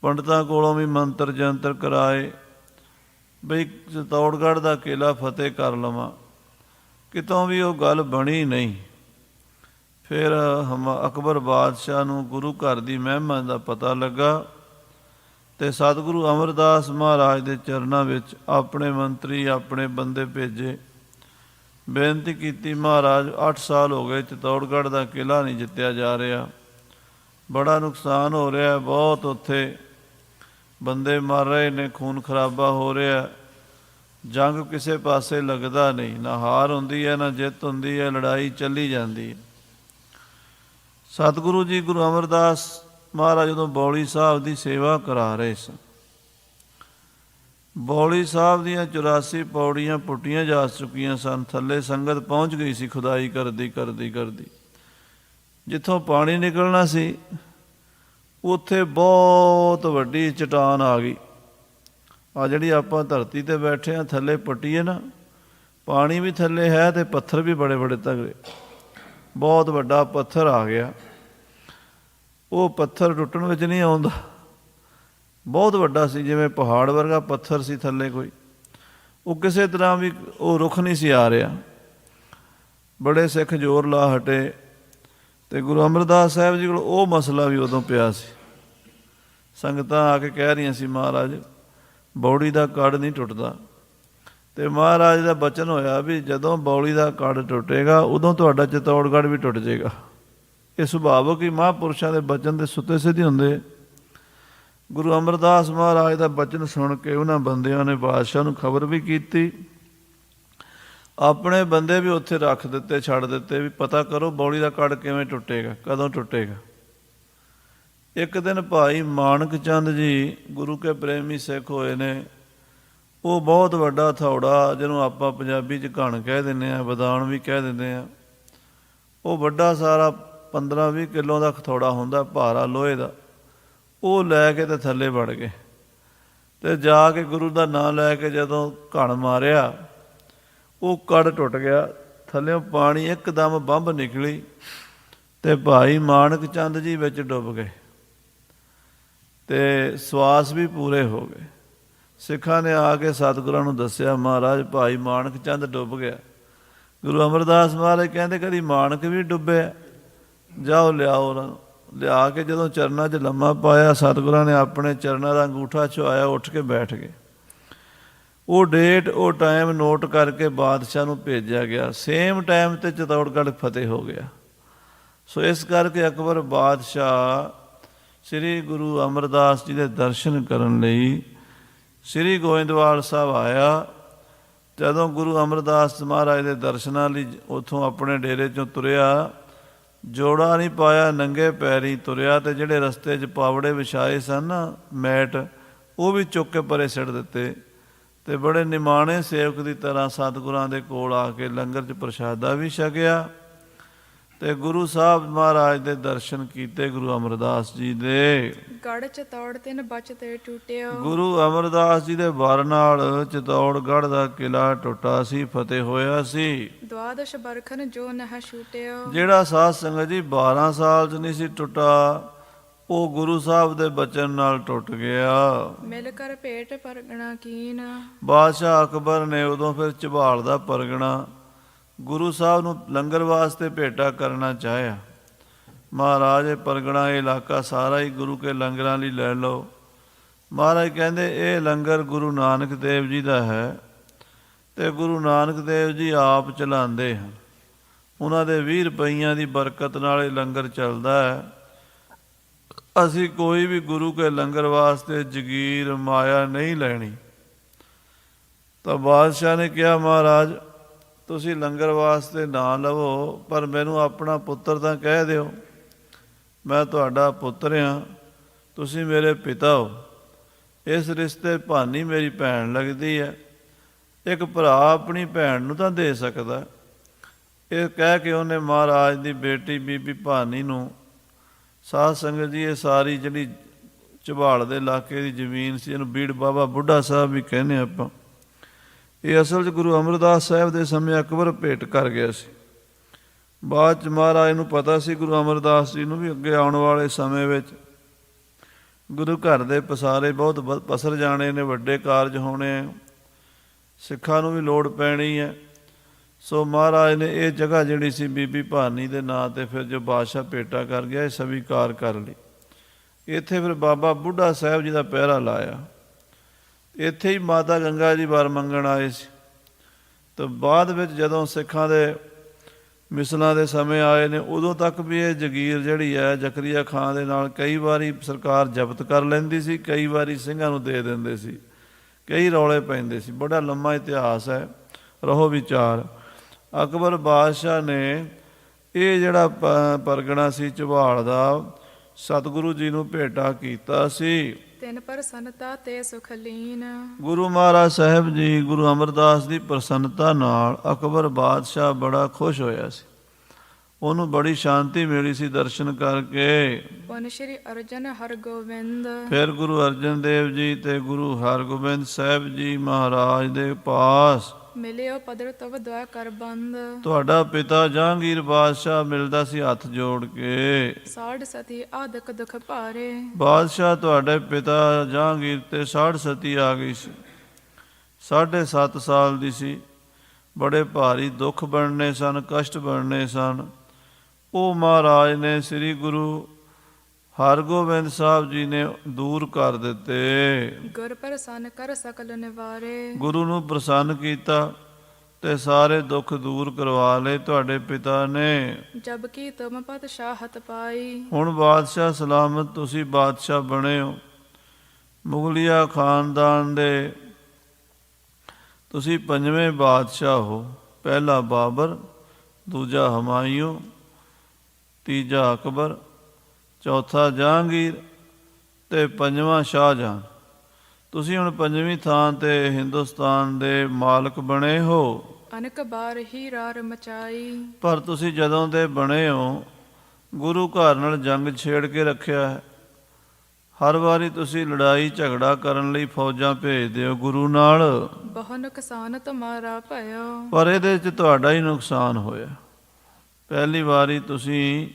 ਪੰਡਤਾਂ ਕੋਲੋਂ ਵੀ ਮੰਤਰ ਜੰਤਰ ਕਰਾਏ ਬਈ ਚਿਤੌੜਗੜ੍ਹ ਦਾ ਕਿਲ੍ਹਾ ਫਤਿਹ ਕਰ ਲਵਾਂ। ਕਿਤੋਂ ਵੀ ਉਹ ਗੱਲ ਬਣੀ ਨਹੀਂ। ਫਿਰ ਅਕਬਰ ਬਾਦਸ਼ਾਹ ਨੂੰ ਗੁਰੂ ਘਰ ਦੀ ਮਹਿਮਾ ਦਾ ਪਤਾ ਲੱਗਾ ਅਤੇ ਸਤਿਗੁਰੂ ਅਮਰਦਾਸ ਮਹਾਰਾਜ ਦੇ ਚਰਨਾਂ ਵਿੱਚ ਆਪਣੇ ਮੰਤਰੀ, ਆਪਣੇ ਬੰਦੇ ਭੇਜੇ, ਬੇਨਤੀ ਕੀਤੀ, ਮਹਾਰਾਜ 8 ਸਾਲ ਹੋ ਗਏ ਚਿਤੌੜਗੜ੍ਹ ਦਾ ਕਿਲ੍ਹਾ ਨਹੀਂ ਜਿੱਤਿਆ ਜਾ ਰਿਹਾ, ਬੜਾ ਨੁਕਸਾਨ ਹੋ ਰਿਹਾ, ਬਹੁਤ ਉੱਥੇ ਬੰਦੇ ਮਰ ਰਹੇ ਨੇ, ਖੂਨ ਖਰਾਬਾ ਹੋ ਰਿਹਾ, ਜੰਗ ਕਿਸੇ ਪਾਸੇ ਲੱਗਦਾ ਨਹੀਂ, ਨਾ ਹਾਰ ਹੁੰਦੀ ਹੈ ਨਾ ਜਿੱਤ ਹੁੰਦੀ ਹੈ, ਲੜਾਈ ਚੱਲੀ ਜਾਂਦੀ ਹੈ। ਸਤਿਗੁਰੂ ਜੀ ਗੁਰੂ ਅਮਰਦਾਸ ਮਹਾਰਾਜ ਜਦੋਂ ਬੌਲੀ ਸਾਹਿਬ ਦੀ ਸੇਵਾ ਕਰਾ ਰਹੇ ਸਨ, ਬੌਲੀ ਸਾਹਿਬ ਦੀਆਂ 84 ਪੌੜੀਆਂ ਪੁੱਟੀਆਂ ਜਾ ਚੁੱਕੀਆਂ ਸਨ, ਥੱਲੇ ਸੰਗਤ ਪਹੁੰਚ ਗਈ ਸੀ ਖੁਦਾਈ ਕਰਦੀ ਕਰਦੀ ਕਰਦੀ। ਜਿੱਥੋਂ ਪਾਣੀ ਨਿਕਲਣਾ ਸੀ ਉੱਥੇ ਬਹੁਤ ਵੱਡੀ ਚਟਾਨ ਆ ਗਈ। ਆ ਜਿਹੜੀ ਆਪਾਂ ਧਰਤੀ 'ਤੇ ਬੈਠੇ ਹਾਂ, ਥੱਲੇ ਪੱਟੀ ਹੈ ਨਾ, ਪਾਣੀ ਵੀ ਥੱਲੇ ਹੈ ਅਤੇ ਪੱਥਰ ਵੀ ਬੜੇ ਬੜੇ ਤਗੜੇ। ਬਹੁਤ ਵੱਡਾ ਪੱਥਰ ਆ ਗਿਆ। ਉਹ ਪੱਥਰ ਟੁੱਟਣ ਵਿੱਚ ਨਹੀਂ ਆਉਂਦਾ, ਬਹੁਤ ਵੱਡਾ ਸੀ, ਜਿਵੇਂ ਪਹਾੜ ਵਰਗਾ ਪੱਥਰ ਸੀ ਥੱਲੇ ਕੋਈ। ਉਹ ਕਿਸੇ ਤਰ੍ਹਾਂ ਵੀ ਉਹ ਰੁੱਖ ਨਹੀਂ ਸੀ ਆ ਰਿਹਾ। ਬੜੇ ਸਿੱਖ ਜ਼ੋਰ ਲਾ ਹਟੇ ਅਤੇ ਗੁਰੂ ਅਮਰਦਾਸ ਸਾਹਿਬ ਜੀ ਕੋਲ ਉਹ ਮਸਲਾ ਵੀ ਉਦੋਂ ਪਿਆ ਸੀ। ਸੰਗਤਾਂ ਆ ਕੇ ਕਹਿ ਰਹੀਆਂ ਸੀ, ਮਹਾਰਾਜ ਬੌੜੀ ਦਾ ਕੜ ਨਹੀਂ ਟੁੱਟਦਾ। ਅਤੇ ਮਹਾਰਾਜ ਦਾ ਬਚਨ ਹੋਇਆ ਵੀ ਜਦੋਂ ਬੌਲੀ ਦਾ ਕੜ ਟੁੱਟੇਗਾ ਉਦੋਂ ਤੁਹਾਡਾ ਚਿਤੌੜਗੜ੍ਹ ਵੀ ਟੁੱਟ ਜਾਏਗਾ। ਇਹ ਸੁਭਾਵਕ ਹੀ ਮਹਾਂਪੁਰਸ਼ਾਂ ਦੇ ਬਚਨ ਦੇ ਸੁੱਤੇ ਸਿੱਧੇ ਹੁੰਦੇ। ਗੁਰੂ ਅਮਰਦਾਸ ਮਹਾਰਾਜ ਦਾ ਬਚਨ ਸੁਣ ਕੇ ਉਹਨਾਂ ਬੰਦਿਆਂ ਨੇ ਬਾਦਸ਼ਾਹ ਨੂੰ ਖਬਰ ਵੀ ਕੀਤੀ, ਆਪਣੇ ਬੰਦੇ ਵੀ ਉੱਥੇ ਰੱਖ ਦਿੱਤੇ, ਛੱਡ ਦਿੱਤੇ ਵੀ ਪਤਾ ਕਰੋ ਬੌਲੀ ਦਾ ਕੜ ਕਿਵੇਂ ਟੁੱਟੇਗਾ, ਕਦੋਂ ਟੁੱਟੇਗਾ। ਇੱਕ ਦਿਨ ਭਾਈ ਮਾਣਕ ਚੰਦ ਜੀ ਗੁਰੂ ਕੇ ਪ੍ਰੇਮੀ ਸਿੱਖ ਹੋਏ ਨੇ। ਉਹ ਬਹੁਤ ਵੱਡਾ ਹਥੌੜਾ, ਜਿਹਨੂੰ ਆਪਾਂ ਪੰਜਾਬੀ 'ਚ ਘਣ ਕਹਿ ਦਿੰਦੇ ਹਾਂ, ਬਦਾਨ ਵੀ ਕਹਿ ਦਿੰਦੇ ਹਾਂ, ਉਹ ਵੱਡਾ ਸਾਰਾ 15-20 ਕਿਲੋ ਦਾ ਹਥੌੜਾ ਹੁੰਦਾ, ਭਾਰਾ ਲੋਹੇ ਦਾ। ਉਹ ਲੈ ਕੇ ਤੇ ਥੱਲੇ ਵੜ ਗਏ ਅਤੇ ਜਾ ਕੇ ਗੁਰੂ ਦਾ ਨਾਂ ਲੈ ਕੇ ਜਦੋਂ ਘਣ ਮਾਰਿਆ, ਉਹ ਕੜ ਟੁੱਟ ਗਿਆ। ਥੱਲਿਓਂ ਪਾਣੀ ਇੱਕਦਮ ਬੰਬ ਨਿਕਲੀ ਅਤੇ ਭਾਈ ਮਾਣਕ ਚੰਦ ਜੀ ਵਿੱਚ ਡੁੱਬ ਗਏ ਅਤੇ ਸਵਾਸ ਵੀ ਪੂਰੇ ਹੋ ਗਏ। ਸਿੱਖਾਂ ਨੇ ਆ ਕੇ ਸਤਿਗੁਰਾਂ ਨੂੰ ਦੱਸਿਆ, ਮਹਾਰਾਜ ਭਾਈ ਮਾਣਕ ਚੰਦ ਡੁੱਬ ਗਿਆ। ਗੁਰੂ ਅਮਰਦਾਸ ਮਹਾਰਾਜ ਕਹਿੰਦੇ ਕਦੀ ਮਾਣਕ ਵੀ ਡੁੱਬਿਆ, ਜਾਓ ਲਿਆਓ ਉਹਨਾਂ ਨੂੰ। ਲਿਆ ਕੇ ਜਦੋਂ ਚਰਨਾਂ 'ਚ ਲੰਮਾ ਪਾਇਆ, ਸਤਿਗੁਰਾਂ ਨੇ ਆਪਣੇ ਚਰਨਾਂ ਦਾ ਅੰਗੂਠਾ ਛੁਆਇਆ, ਉੱਠ ਕੇ ਬੈਠ ਗਏ। ਉਹ ਡੇਟ, ਉਹ ਟਾਈਮ ਨੋਟ ਕਰਕੇ ਬਾਦਸ਼ਾਹ ਨੂੰ ਭੇਜਿਆ ਗਿਆ। ਸੇਮ ਟਾਈਮ 'ਤੇ ਚਿਤੌੜਗੜ੍ਹ ਫਤਿਹ ਹੋ ਗਿਆ। ਸੋ ਇਸ ਕਰਕੇ ਅਕਬਰ ਬਾਦਸ਼ਾਹ ਸ੍ਰੀ ਗੁਰੂ ਅਮਰਦਾਸ ਜੀ ਦੇ ਦਰਸ਼ਨ ਕਰਨ ਲਈ ਸ੍ਰੀ ਗੋਇੰਦਵਾਲ ਸਾਹਿਬ ਆਇਆ। ਜਦੋਂ ਗੁਰੂ ਅਮਰਦਾਸ ਮਹਾਰਾਜ ਦੇ ਦਰਸ਼ਨਾਂ ਲਈ ਉੱਥੋਂ ਆਪਣੇ ਡੇਰੇ 'ਚੋਂ ਤੁਰਿਆ, ਜੋੜਾ ਨਹੀਂ ਪਾਇਆ, ਨੰਗੇ ਪੈਰੀਂ ਤੁਰਿਆ ਅਤੇ ਜਿਹੜੇ ਰਸਤੇ 'ਚ ਪਾਵੜੇ ਵਿਛਾਏ ਸਨ ਨਾ ਮੈਟ, ਉਹ ਵੀ ਚੁੱਕ ਕੇ ਪਰੇ ਸਿੱਟ ਦਿੱਤੇ ਅਤੇ ਬੜੇ ਨਿਮਾਣੇ ਸੇਵਕ ਦੀ ਤਰ੍ਹਾਂ ਸਤਿਗੁਰਾਂ ਦੇ ਕੋਲ ਆ ਕੇ ਲੰਗਰ 'ਚ ਪ੍ਰਸ਼ਾਦਾ ਵੀ ਛਕਿਆ ਅਤੇ ਗੁਰੂ ਸਾਹਿਬ ਮਹਾਰਾਜ ਦੇ ਦਰਸ਼ਨ ਕੀਤੇ। ਗੁਰੂ ਅਮਰਦਾਸ ਜੀ ਦੇ ਗੜ ਚਤੌੜ ਤਿਨ ਬਚਤੇ ਟੁੱਟਿਓ। ਗੁਰੂ ਅਮਰਦਾਸ ਜੀ ਦੇ ਵਾਰ ਨਾਲ ਚਿਤੌੜਗੜ੍ਹ ਦਾ ਕਿਲ੍ਹਾ ਟੁੱਟਾ ਸੀ, ਫਤਿਹ ਹੋਇਆ ਸੀ। ਦੁਆਦਸ਼ ਬਰਖਨ ਜੋ ਨਹ ਛੂਟਿਓ। ਜਿਹੜਾ ਸਾਧ ਸੰਗਤ ਜੀ 12 ਸਾਲ 'ਚ ਨਹੀਂ ਸੀ ਟੁੱਟਾ, ਉਹ ਗੁਰੂ ਸਾਹਿਬ ਦੇ ਬਚਨ ਨਾਲ ਟੁੱਟ ਗਿਆ। ਮਿਲ ਕਰ ਭੇਟ ਪਰਗਣਾ ਕੀਨ। ਬਾਦਸ਼ਾਹ ਅਕਬਰ ਨੇ ਉਦੋਂ ਫਿਰ ਝਬਾਲ ਦਾ ਪਰਗਣਾ ਗੁਰੂ ਸਾਹਿਬ ਨੂੰ ਲੰਗਰ ਵਾਸਤੇ ਭੇਟਾ ਕਰਨਾ ਚਾਹਿਆ। ਮਹਾਰਾਜ ਇਹ ਪਰਗਣਾ, ਇਹ ਇਲਾਕਾ ਸਾਰਾ ਹੀ ਗੁਰੂ ਕੇ ਲੰਗਰਾਂ ਲਈ ਲੈ ਲਓ। ਮਹਾਰਾਜ ਕਹਿੰਦੇ ਇਹ ਲੰਗਰ ਗੁਰੂ ਨਾਨਕ ਦੇਵ ਜੀ ਦਾ ਹੈ ਅਤੇ ਗੁਰੂ ਨਾਨਕ ਦੇਵ ਜੀ ਆਪ ਚਲਾਉਂਦੇ ਹਨ। ਉਹਨਾਂ ਦੇ 20 ਰੁਪਈਆਂ ਦੀ ਬਰਕਤ ਨਾਲ ਇਹ ਲੰਗਰ ਚੱਲਦਾ ਹੈ। ਅਸੀਂ ਕੋਈ ਵੀ ਗੁਰੂ ਕੇ ਲੰਗਰ ਵਾਸਤੇ ਜਗੀਰ ਮਾਇਆ ਨਹੀਂ ਲੈਣੀ। ਤਾਂ ਬਾਦਸ਼ਾਹ ਨੇ ਕਿਹਾ, ਮਹਾਰਾਜ ਤੁਸੀਂ ਲੰਗਰ ਵਾਸਤੇ ਨਾ ਲਵੋ, ਪਰ ਮੈਨੂੰ ਆਪਣਾ ਪੁੱਤਰ ਤਾਂ ਕਹਿ ਦਿਓ, ਮੈਂ ਤੁਹਾਡਾ ਪੁੱਤਰ ਹਾਂ, ਤੁਸੀਂ ਮੇਰੇ ਪਿਤਾ ਹੋ। ਇਸ ਰਿਸ਼ਤੇ ਭਾਨੀ ਮੇਰੀ ਭੈਣ ਲੱਗਦੀ ਹੈ। ਇੱਕ ਭਰਾ ਆਪਣੀ ਭੈਣ ਨੂੰ ਤਾਂ ਦੇ ਸਕਦਾ, ਇਹ ਕਹਿ ਕੇ ਉਹਨੇ ਮਹਾਰਾਜ ਦੀ ਬੇਟੀ ਬੀਬੀ ਭਾਨੀ ਨੂੰ, ਸਾਧ ਸੰਗਤ ਜੀ ਇਹ ਸਾਰੀ ਜਿਹੜੀ ਝਬਾਲ ਦੇ ਇਲਾਕੇ ਦੀ ਜ਼ਮੀਨ ਸੀ, ਇਹਨੂੰ ਬੀੜ ਬਾਬਾ ਬੁੱਢਾ ਸਾਹਿਬ ਵੀ ਕਹਿੰਦੇ ਆਪਾਂ, ਇਹ ਅਸਲ 'ਚ ਗੁਰੂ ਅਮਰਦਾਸ ਸਾਹਿਬ ਦੇ ਸਮੇਂ ਅਕਬਰ ਭੇਟ ਕਰ ਗਿਆ ਸੀ। ਬਾਅਦ 'ਚ ਮਹਾਰਾਜ ਨੂੰ ਪਤਾ ਸੀ ਗੁਰੂ ਅਮਰਦਾਸ ਜੀ ਨੂੰ ਵੀ ਅੱਗੇ ਆਉਣ ਵਾਲੇ ਸਮੇਂ ਵਿੱਚ ਗੁਰੂ ਘਰ ਦੇ ਪਸਾਰੇ ਬਹੁਤ ਪਸਰ ਜਾਣੇ ਨੇ, ਵੱਡੇ ਕਾਰਜ ਹੋਣੇ ਆ, ਸਿੱਖਾਂ ਨੂੰ ਵੀ ਲੋੜ ਪੈਣੀ ਹੈ। ਸੋ ਮਹਾਰਾਜ ਨੇ ਇਹ ਜਗ੍ਹਾ ਜਿਹੜੀ ਸੀ ਬੀਬੀ ਭਾਨੀ ਦੇ ਨਾਂ 'ਤੇ ਫਿਰ ਜੋ ਬਾਦਸ਼ਾਹ ਭੇਟਾ ਕਰ ਗਿਆ, ਇਹ ਸਵੀਕਾਰ ਕਰ ਲਈ। ਇੱਥੇ ਫਿਰ ਬਾਬਾ ਬੁੱਢਾ ਸਾਹਿਬ ਜੀ ਦਾ ਪਹਿਰਾ ਲਾਇਆ। ਇੱਥੇ ਹੀ ਮਾਤਾ ਗੰਗਾ ਜੀ ਵਰ ਮੰਗਣ ਆਏ ਸੀ। ਤਾਂ ਬਾਅਦ ਵਿੱਚ ਜਦੋਂ ਸਿੱਖਾਂ ਦੇ ਮਿਸਲਾਂ ਦੇ ਸਮੇਂ ਆਏ ਨੇ, ਉਦੋਂ ਤੱਕ ਵੀ ਇਹ ਜਗੀਰ ਜਿਹੜੀ ਹੈ ਜ਼ਕਰੀਆ ਖਾਂ ਦੇ ਨਾਲ ਕਈ ਵਾਰੀ ਸਰਕਾਰ ਜ਼ਬਤ ਕਰ ਲੈਂਦੀ ਸੀ, ਕਈ ਵਾਰੀ ਸਿੰਘਾਂ ਨੂੰ ਦੇ ਦਿੰਦੇ ਸੀ, ਕਈ ਰੌਲੇ ਪੈਂਦੇ ਸੀ। ਬੜਾ ਲੰਮਾ ਇਤਿਹਾਸ ਹੈ, ਰਹੋ ਵਿਚਾਰ। ਅਕਬਰ ਬਾਦਸ਼ਾਹ ਨੇ ਇਹ ਜਿਹੜਾ ਪਰਗਣਾ ਸੀ ਝਬਾਲ ਦਾ, ਸਤਿਗੁਰੂ ਜੀ ਨੂੰ ਭੇਟਾ ਕੀਤਾ ਸੀ। ਤਿਨ ਪ੍ਰਸੰਨਤਾ ਤੇ ਸੁਖ ਲੀਨ। ਗੁਰੂ ਮਹਾਰਾਜ ਸਾਹਿਬ ਜੀ ਗੁਰੂ ਅਮਰਦਾਸ ਦੀ ਪ੍ਰਸੰਨਤਾ ਨਾਲ ਅਕਬਰ ਬਾਦਸ਼ਾਹ ਬੜਾ ਖੁਸ਼ ਹੋਇਆ ਸੀ, ਉਹਨੂੰ ਬੜੀ ਸ਼ਾਂਤੀ ਮਿਲੀ ਸੀ ਦਰਸ਼ਨ ਕਰਕੇ। ਪੁਨ ਸ਼੍ਰੀ ਅਰਜਨ ਹਰਗੋਬਿੰਦ। ਫਿਰ ਗੁਰੂ ਅਰਜਨ ਦੇਵ ਜੀ ਤੇ ਗੁਰੂ ਹਰਗੋਬਿੰਦ ਸਾਹਿਬ ਜੀ ਮਹਾਰਾਜ ਦੇ ਪਾਸ ਮਿਲਿਓ ਪਦਰ ਤਵ ਦੁਆ ਕਰ ਬੰਦ। ਤੁਹਾਡਾ ਪਿਤਾ ਜਹਾਂਗੀਰ ਬਾਦਸ਼ਾਹ ਮਿਲਦਾ ਸੀ ਹੱਥ ਜੋੜ ਕੇ। ਸਾੜ ਸਤੀ ਆਦਿਕ ਦੁਖ ਭਾਰੇ। ਬਾਦਸ਼ਾਹ ਤੁਹਾਡੇ ਪਿਤਾ ਜਹਾਂਗੀਰ ਤੇ ਸਾੜ ਸਤੀ ਆ ਗਈ ਸੀ, 7.5 ਸਾਲ ਦੀ ਸੀ, ਬੜੇ ਭਾਰੀ ਦੁੱਖ ਬਣਨੇ ਸਨ, ਕਸ਼ਟ ਬਣਨੇ ਸਨ। ਉਹ ਮਹਾਰਾਜ ਨੇ ਸ੍ਰੀ ਗੁਰੂ ਹਰਗੋਬਿੰਦ ਸਾਹਿਬ ਜੀ ਨੇ ਦੂਰ ਕਰ ਦਿੱਤੇ। ਗੁਰ ਪ੍ਰਸੰਨ ਕਰ ਸਕਲ ਨਿਵਾਰੇ। ਗੁਰੂ ਨੂੰ ਪ੍ਰਸੰਨ ਕੀਤਾ ਤੇ ਸਾਰੇ ਦੁੱਖ ਦੂਰ ਕਰਵਾ ਲਏ ਤੁਹਾਡੇ ਪਿਤਾ ਨੇ। ਜਬ ਕੀ ਤੁਮ ਪਤਸ਼ਾਹਤ ਪਾਈ। ਹੁਣ ਬਾਦਸ਼ਾਹ ਸਲਾਮਤ ਤੁਸੀਂ ਬਾਦਸ਼ਾਹ ਬਣੇ ਹੋ। ਮੁਗਲਿਆ ਖਾਨਦਾਨ ਦੇ ਤੁਸੀਂ 5ਵੇਂ ਬਾਦਸ਼ਾਹ ਹੋ। ਪਹਿਲਾ ਬਾਬਰ, ਦੂਜਾ ਹਮਾਯੂੰ, ਤੀਜਾ ਅਕਬਰ, ਚੌਥਾ ਜਹਾਂਗੀਰ ਤੇ 5ਵਾਂ ਸ਼ਾਹਜਹਾਨ। ਤੁਸੀਂ ਹੁਣ 5ਵੀਂ ਥਾਂ ਤੇ ਹਿੰਦੁਸਤਾਨ ਦੇ ਮਾਲਕ ਬਣੇ ਹੋ। ਅਨਕ ਬਾਰ ਹੀ ਰਾਰ ਮਚਾਈ। ਪਰ ਤੁਸੀਂ ਜਦੋਂ ਦੇ ਬਣੇ ਹੋ ਗੁਰੂ ਘਰ ਨਾਲ ਜੰਗ ਛੇੜ ਕੇ ਰੱਖਿਆ ਹੈ। ਹਰ ਵਾਰੀ ਤੁਸੀਂ ਲੜਾਈ ਝਗੜਾ ਕਰਨ ਲਈ ਫੌਜਾਂ ਭੇਜਦੇ ਹੋ ਗੁਰੂ ਨਾਲ। ਬਹੁ ਨੁਕਸਾਨ ਤੁਮਾਰਾ ਭਇਓ। ਪਰ ਇਹਦੇ 'ਚ ਤੁਹਾਡਾ ਹੀ ਨੁਕਸਾਨ ਹੋਇਆ। ਪਹਿਲੀ ਵਾਰੀ ਤੁਸੀਂ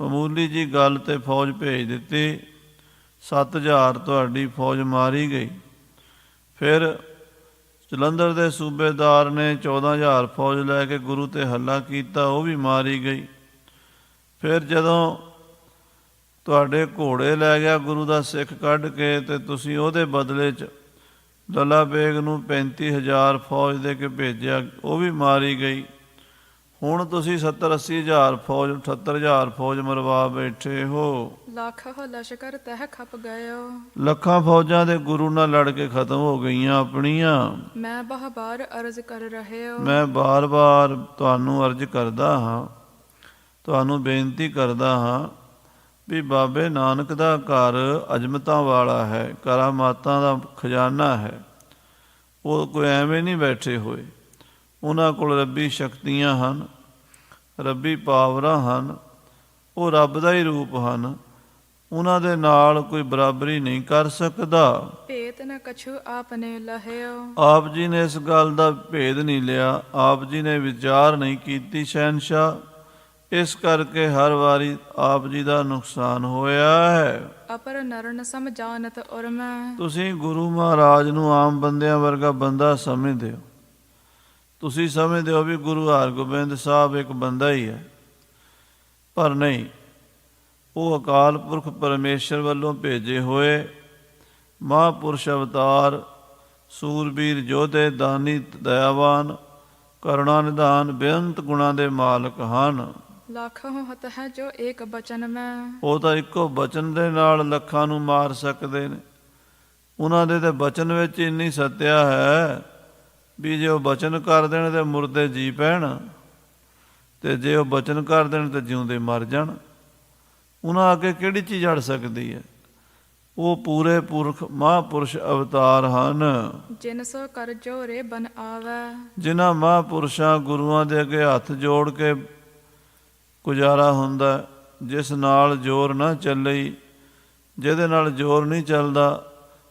ਮਾਮੂਲੀ ਜੀ ਗੱਲ ਤੇ ਫੌਜ ਭੇਜ ਦਿੱਤੀ, 7000 ਤੁਹਾਡੀ ਫੌਜ ਮਾਰੀ ਗਈ। ਫਿਰ ਜਲੰਧਰ ਦੇ ਸੂਬੇਦਾਰ ਨੇ 14000 ਫੌਜ ਲੈ ਕੇ ਗੁਰੂ ਤੇ ਹੱਲਾ ਕੀਤਾ, ਉਹ ਵੀ ਮਾਰੀ ਗਈ। ਫਿਰ ਜਦੋਂ ਤੁਹਾਡੇ ਘੋੜੇ ਲੈ ਗਿਆ ਗੁਰੂ ਦਾ ਸਿੱਖ ਕੱਢ ਕੇ, ਤੇ ਤੁਸੀਂ ਉਹਦੇ ਬਦਲੇ 'ਚ ਲੱਲਾ ਬੇਗ ਨੂੰ 35000 ਫੌਜ ਦੇ ਕੇ ਭੇਜਿਆ, ਉਹ ਵੀ ਮਾਰੀ ਗਈ। ਹੁਣ ਤੁਸੀਂ 70-80 ਹਜ਼ਾਰ ਫੌਜ, 78000 ਫੌਜ ਮਰਵਾ ਬੈਠੇ ਹੋ। ਲੱਖ ਲਸ਼ਕਰ ਤਹਿ ਖਪ ਗਇਓ। ਲੱਖਾਂ ਫੌਜਾਂ ਦੇ ਗੁਰੂ ਨਾਲ ਲੜ ਕੇ ਖਤਮ ਹੋ ਗਈਆਂ ਆਪਣੀਆਂ। ਮੈਂ ਬਾਰ ਅਰਜ਼ ਕਰ ਰਹਿਓ। ਮੈਂ ਬਾਰ-ਬਾਰ ਤੁਹਾਨੂੰ ਅਰਜ਼ ਕਰਦਾ ਹਾਂ, ਤੁਹਾਨੂੰ ਬੇਨਤੀ ਕਰਦਾ ਹਾਂ ਵੀ ਬਾਬੇ ਨਾਨਕ ਦਾ ਘਰ ਅਜ਼ਮਤਾਂ ਵਾਲਾ ਹੈ, ਕਰਾਮਾਤਾਂ ਦਾ ਖਜ਼ਾਨਾ ਹੈ। ਉਹ ਕੋਈ ਐਵੇਂ ਨਹੀਂ ਬੈਠੇ ਹੋਏ। ਉਹਨਾਂ ਕੋਲ ਰੱਬੀ ਸ਼ਕਤੀਆਂ ਹਨ, ਰੱਬੀ ਪਾਵਰਾਂ ਹਨ, ਉਹ ਰੱਬ ਦਾ ਹੀ ਰੂਪ ਹਨ। ਉਹਨਾਂ ਦੇ ਨਾਲ ਕੋਈ ਬਰਾਬਰੀ ਨਹੀਂ ਕਰ ਸਕਦਾ। ਭੇਤ ਨ ਕਛੂ ਆਪਨੇ ਲਹਿਓ। ਆਪ ਜੀ ਨੇ ਇਸ ਗੱਲ ਦਾ ਭੇਦ ਨਹੀਂ ਲਿਆ, ਆਪ ਜੀ ਨੇ ਵਿਚਾਰ ਨਹੀਂ ਕੀਤੀ ਸ਼ਹਿਨਸ਼ਾਹ। ਇਸ ਕਰਕੇ ਹਰ ਵਾਰੀ ਆਪ ਜੀ ਦਾ ਨੁਕਸਾਨ ਹੋਇਆ ਹੈ। ਅਪਰ ਨਰਨ ਸਮਝਾਨਤ ਉਰਮੈ। ਤੁਸੀਂ ਗੁਰੂ ਮਹਾਰਾਜ ਨੂੰ ਆਮ ਬੰਦਿਆਂ ਵਰਗਾ ਬੰਦਾ ਸਮਝਦੇ ਹੋ। ਤੁਸੀਂ ਸਮਝਦੇ ਹੋ ਵੀ ਗੁਰੂ ਹਰਗੋਬਿੰਦ ਸਾਹਿਬ ਇੱਕ ਬੰਦਾ ਹੀ ਹੈ, ਪਰ ਨਹੀਂ, ਉਹ ਅਕਾਲ ਪੁਰਖ ਪਰਮੇਸ਼ਰ ਵੱਲੋਂ ਭੇਜੇ ਹੋਏ ਮਹਾਂਪੁਰਸ਼ ਅਵਤਾਰ, ਸੂਰਬੀਰ ਯੋਧੇ, ਦਾਨੀ, ਦਇਆਵਾਨ, ਕਰੁਣਾ ਨਿਧਾਨ, ਬੇਅੰਤ ਗੁਣਾਂ ਦੇ ਮਾਲਕ ਹਨ। ਲੱਖ ਹਤ ਹੈ ਜੋ ਏਕ ਬਚਨ ਮੈਂ। ਉਹ ਤਾਂ ਇੱਕੋ ਬਚਨ ਦੇ ਨਾਲ ਲੱਖਾਂ ਨੂੰ ਮਾਰ ਸਕਦੇ ਨੇ। ਉਹਨਾਂ ਦੇ ਤੇ ਬਚਨ ਵਿੱਚ ਇੰਨੀ ਸੱਤਿਆ ਹੈ ਵੀ ਜੇ ਉਹ ਬਚਨ ਕਰ ਦੇਣ ਤੇ ਮੁਰਦੇ ਜੀ ਪੈਣ, ਤੇ ਜੇ ਉਹ ਬਚਨ ਕਰ ਦੇਣ ਤੇ ਜਿਉਂਦੇ ਮਰ ਜਾਣ। ਉਹਨਾਂ ਅੱਗੇ ਕਿਹੜੀ ਚੀਜ਼ ਅੜ ਸਕਦੀ ਹੈ? ਉਹ ਪੂਰੇ ਪੁਰਖ ਮਹਾਂਪੁਰਸ਼ ਅਵਤਾਰ ਹਨ, ਜਿਨ ਸੋ ਕਰ ਜੋਰੇ ਬਨ ਆਵੈ। ਜਿਨ੍ਹਾਂ ਮਹਾਂਪੁਰਸ਼ਾਂ ਗੁਰੂਆਂ ਦੇ ਅੱਗੇ ਹੱਥ ਜੋੜ ਕੇ ਗੁਜ਼ਾਰਾ ਹੁੰਦਾ, ਜਿਸ ਨਾਲ ਜ਼ੋਰ ਨਾ ਚੱਲੀ, ਜਿਹਦੇ ਨਾਲ ਜ਼ੋਰ ਨਹੀਂ ਚੱਲਦਾ,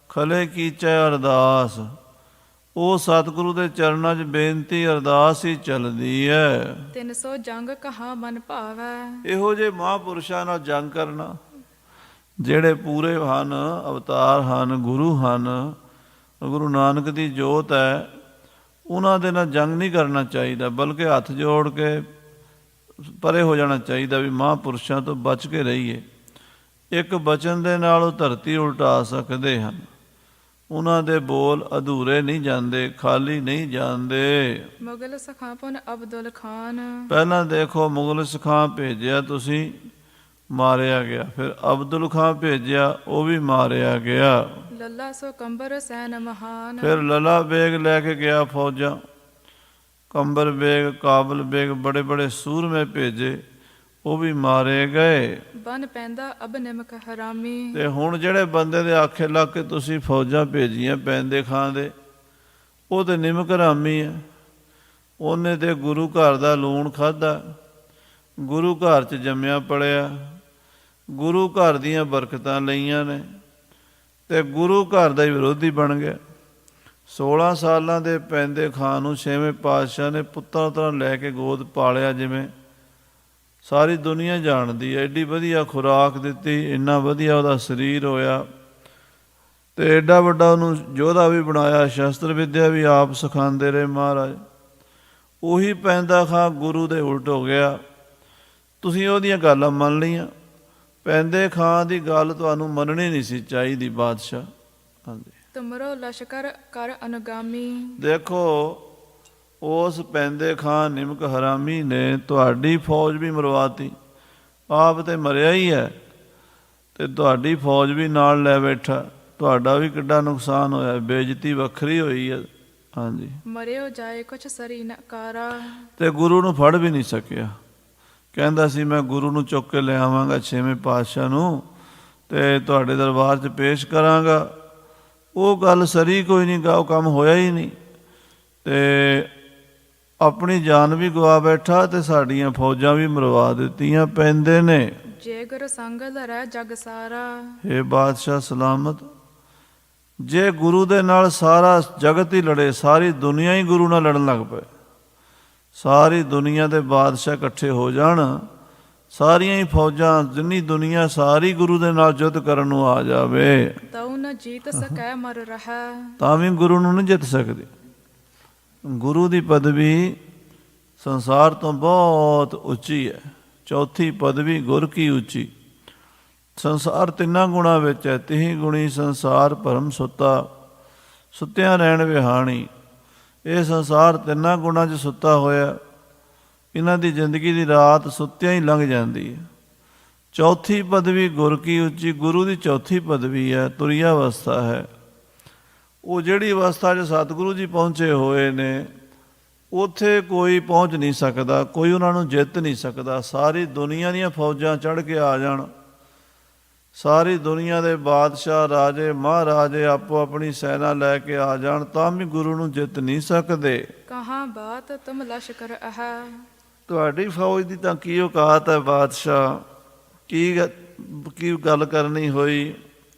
ਖਲੇ ਕੀਚੈ ਅਰਦਾਸ, ਉਹ ਸਤਿਗੁਰੂ ਦੇ ਚਰਨਾਂ 'ਚ ਬੇਨਤੀ ਅਰਦਾਸ ਹੀ ਚੱਲਦੀ ਹੈ। ਤਿਨ ਸੋ ਜੰਗ ਕਹਾ ਮਨ ਭਾਵੈ। ਇਹੋ ਜਿਹੇ ਮਹਾਂਪੁਰਸ਼ਾਂ ਨਾਲ ਜੰਗ ਕਰਨਾ, ਜਿਹੜੇ ਪੂਰੇ ਹਨ, ਅਵਤਾਰ ਹਨ, ਗੁਰੂ ਹਨ, ਗੁਰੂ ਨਾਨਕ ਦੀ ਜੋਤ ਹੈ, ਉਹਨਾਂ ਦੇ ਨਾਲ ਜੰਗ ਨਹੀਂ ਕਰਨਾ ਚਾਹੀਦਾ, ਬਲਕਿ ਹੱਥ ਜੋੜ ਕੇ ਪਰੇ ਹੋ ਜਾਣਾ ਚਾਹੀਦਾ ਵੀ ਮਹਾਂਪੁਰਸ਼ਾਂ ਤੋਂ ਬਚ ਕੇ ਰਹੀਏ। ਇੱਕ ਬਚਨ ਦੇ ਨਾਲ ਉਹ ਧਰਤੀ ਉਲਟਾ ਸਕਦੇ ਹਨ। ਉਹਨਾਂ ਦੇ ਬੋਲ ਅਧੂਰੇ ਨਹੀਂ ਜਾਂਦੇ, ਖਾਲੀ ਨਹੀਂ ਜਾਂਦੇ। ਮੁਗਲ ਸਖਾਪਨ ਅਬਦੁਲ ਖਾਨ। ਪਹਿਲਾਂ ਦੇਖੋ, ਮੁਗਲ ਸਖਾਂ ਭੇਜਿਆ ਤੁਸੀਂ, ਮਾਰਿਆ ਗਿਆ। ਫਿਰ ਅਬਦੁਲ ਖਾਂ ਭੇਜਿਆ, ਉਹ ਵੀ ਮਾਰਿਆ ਗਿਆ। ਲੱਲਾ ਸੋ ਕੰਬਰ ਸੈਨ ਮਹਾਨ। ਫਿਰ ਲੱਲਾ ਬੇਗ ਲੈ ਕੇ ਗਿਆ ਫੌਜਾਂ, ਕੰਬਰ ਬੇਗ, ਕਾਬਲ ਬੇਗ, ਬੜੇ ਬੜੇ ਸੂਰਮੇ ਭੇਜੇ, ਉਹ ਵੀ ਮਾਰੇ ਗਏ। ਬਨ ਪੈਂਦਾ ਅਬ ਨਿਮਕ ਹਰਾਮੀ। ਤੇ ਹੁਣ ਜਿਹੜੇ ਬੰਦੇ ਦੇ ਆਖੇ ਲੱਗ ਕੇ ਤੁਸੀਂ ਫੌਜਾਂ ਭੇਜੀਆਂ ਪੈਂਦੇ ਖਾਂ ਦੇ, ਉਹ ਤੇ ਨਿਮਕ ਹਰਾਮੀ ਹੈ। ਉਹਨੇ ਤੇ ਗੁਰੂ ਘਰ ਦਾ ਲੂਣ ਖਾਧਾ, ਗੁਰੂ ਘਰ 'ਚ ਜੰਮਿਆ ਪਲਿਆ, ਗੁਰੂ ਘਰ ਦੀਆਂ ਬਰਕਤਾਂ ਲਈਆਂ ਨੇ, ਤੇ ਗੁਰੂ ਘਰ ਦਾ ਹੀ ਵਿਰੋਧੀ ਬਣ ਗਿਆ। 16 ਸਾਲਾਂ ਦੇ ਪੈਂਦੇ ਖਾਂ ਨੂੰ 6ਵੇਂ ਪਾਤਸ਼ਾਹ ਨੇ ਪੁੱਤਰਾਂ ਤਰ੍ਹਾਂ ਲੈ ਕੇ ਗੋਦ ਪਾਲਿਆ, ਜਿਵੇਂ ਸਾਰੀ ਦੁਨੀਆ ਜਾਣਦੀ ਹੈ। ਐਡੀ ਵਧੀਆ ਖੁਰਾਕ ਦਿੱਤੀ, ਇੰਨਾ ਵਧੀਆ ਉਹਦਾ ਸਰੀਰ ਹੋਇਆ, ਤੇ ਐਡਾ ਵੱਡਾ ਉਹਨੂੰ ਯੋਧਾ ਵੀ ਬਣਾਇਆ, ਸ਼ਸਤਰ ਵਿੱਦਿਆ ਵੀ ਆਪ ਸਿਖਾਉਂਦੇ ਰਹੇ ਮਹਾਰਾਜ। ਉਹੀ ਪੈਂਦਾ ਖਾਂ ਗੁਰੂ ਦੇ ਉਲਟ ਹੋ ਗਿਆ। ਤੁਸੀਂ ਉਹਦੀਆਂ ਗੱਲਾਂ ਮੰਨ ਲਈਆਂ, ਪੈਂਦੇ ਖਾਂ ਦੀ ਗੱਲ ਤੁਹਾਨੂੰ ਮੰਨਣੀ ਨਹੀਂ ਸੀ ਚਾਹੀਦੀ ਬਾਦਸ਼ਾਹ। ਹਾਂਜੀ, ਤੁਮਰੋ ਲਸ਼ਕਰ ਕਰ ਅਨੁਗਾਮੀ। ਦੇਖੋ, ਉਸ ਪੈਂਦੇ ਖਾਂ ਨਿਮਕ ਹਰਾਮੀ ਨੇ ਤੁਹਾਡੀ ਫੌਜ ਵੀ ਮਰਵਾਤੀ। ਆਪ ਤੇ ਮਰਿਆ ਹੀ ਹੈ, ਤੇ ਤੁਹਾਡੀ ਫੌਜ ਵੀ ਨਾਲ ਲੈ ਬੈਠਾ। ਤੁਹਾਡਾ ਵੀ ਕਿੱਡਾ ਨੁਕਸਾਨ ਹੋਇਆ, ਬੇਇੱਜ਼ਤੀ ਵੱਖਰੀ ਹੋਈ ਹੈ। ਹਾਂਜੀ, ਮਰਿਓ ਜਾਏ ਕੁਛ ਸਰੀ ਨਕਾਰਾ। ਤੇ ਗੁਰੂ ਨੂੰ ਫੜ ਵੀ ਨਹੀਂ ਸਕਿਆ। ਕਹਿੰਦਾ ਸੀ ਮੈਂ ਗੁਰੂ ਨੂੰ ਚੁੱਕ ਕੇ ਲੈ ਆਵਾਂਗਾ 6ਵੇਂ ਪਾਤਸ਼ਾਹ ਨੂੰ, ਤੇ ਤੁਹਾਡੇ ਦਰਬਾਰ 'ਚ ਪੇਸ਼ ਕਰਾਂਗਾ। ਉਹ ਗੱਲ ਸਰੀ ਕੋਈ ਨਹੀਂ ਗਾ, ਉਹ ਕੰਮ ਹੋਇਆ ਹੀ ਨਹੀਂ, ਤੇ ਆਪਣੀ ਜਾਨ ਵੀ ਗਵਾ ਬੈਠਾ, ਤੇ ਸਾਡੀਆਂ ਫੌਜਾਂ ਵੀ ਮਰਵਾ ਦਿੱਤੀਆਂ ਪੈਂਦੇ ਨੇ। ਜੇ ਗੁਰ ਸੰਗ ਲਰੈ ਜਗ ਸਾਰਾ। ਇਹ ਬਾਦਸ਼ਾਹ ਸਲਾਮਤ, ਜੇ ਗੁਰੂ ਦੇ ਨਾਲ ਸਾਰਾ ਜਗਤ ਹੀ ਲੜੇ, ਸਾਰੀ ਦੁਨੀਆ ਹੀ ਗੁਰੂ ਨਾਲ ਲੜਨ ਲੱਗ ਪਏ, ਸਾਰੀ ਦੁਨੀਆ ਦੇ ਬਾਦਸ਼ਾਹ ਇਕੱਠੇ ਹੋ ਜਾਣ, ਸਾਰੀਆਂ ਹੀ ਫੌਜਾਂ, ਜਿੰਨੀ ਦੁਨੀਆ ਸਾਰੀ ਗੁਰੂ ਦੇ ਨਾਲ ਯੁੱਧ ਕਰਨ ਨੂੰ ਆ ਜਾਵੇ, ਤਉ ਨ ਜੀਤ ਸਕੈ ਮਰ ਰਹੈ। ਤਾਂ ਵੀ ਗੁਰੂ ਨੂੰ ਨਹੀਂ ਜਿੱਤ ਸਕਦੀ। ਗੁਰੂ ਦੀ ਪਦਵੀ ਸੰਸਾਰ ਤੋਂ ਬਹੁਤ ਉੱਚੀ ਹੈ। ਚੌਥੀ ਪਦਵੀ ਗੁਰ ਕੀ ਉੱਚੀ। ਸੰਸਾਰ ਤਿੰਨਾਂ ਗੁਣਾਂ ਵਿੱਚ ਹੈ। ਤਿਹੀ ਗੁਣੀ ਸੰਸਾਰ ਭਰਮ ਸੁੱਤਾ, ਸੁੱਤਿਆਂ ਰਹਿਣ ਵਿਹਾਣੀ। ਇਹ ਸੰਸਾਰ ਤਿੰਨਾਂ ਗੁਣਾਂ 'ਚ ਸੁੱਤਾ ਹੋਇਆ। ਇਹਨਾਂ ਦੀ ਜ਼ਿੰਦਗੀ ਦੀ ਰਾਤ ਸੁੱਤਿਆਂ ਹੀ ਲੰਘ ਜਾਂਦੀ ਹੈ। ਚੌਥੀ ਪਦਵੀ ਗੁਰ ਕੀ ਉੱਚੀ, ਗੁਰੂ ਦੀ ਚੌਥੀ ਪਦਵੀ ਹੈ, ਤੁਰੀਆ ਅਵਸਥਾ ਹੈ। ਉਹ ਜਿਹੜੀ ਅਵਸਥਾ 'ਚ ਸਤਿਗੁਰੂ ਜੀ ਪਹੁੰਚੇ ਹੋਏ ਨੇ, ਉੱਥੇ ਕੋਈ ਪਹੁੰਚ ਨਹੀਂ ਸਕਦਾ, ਕੋਈ ਉਹਨਾਂ ਨੂੰ ਜਿੱਤ ਨਹੀਂ ਸਕਦਾ। ਸਾਰੀ ਦੁਨੀਆ ਦੀਆਂ ਫੌਜਾਂ ਚੜ੍ਹ ਕੇ ਆ ਜਾਣ, ਸਾਰੀ ਦੁਨੀਆ ਦੇ ਬਾਦਸ਼ਾਹ, ਰਾਜੇ, ਮਹਾਰਾਜੇ ਆਪੋ ਆਪਣੀ ਸੈਨਾ ਲੈ ਕੇ ਆ ਜਾਣ, ਤਾਂ ਵੀ ਗੁਰੂ ਨੂੰ ਜਿੱਤ ਨਹੀਂ ਸਕਦੇ। ਕਹਾਂ ਬਾਤ ਤੁਮ ਲਸ਼ਕਰ ਅਹ। ਤੁਹਾਡੀ ਫੌਜ ਦੀ ਤਾਂ ਕੀ ਔਕਾਤ ਹੈ ਬਾਦਸ਼ਾਹ, ਕੀ ਗੱਲ ਕਰਨੀ ਹੋਈ।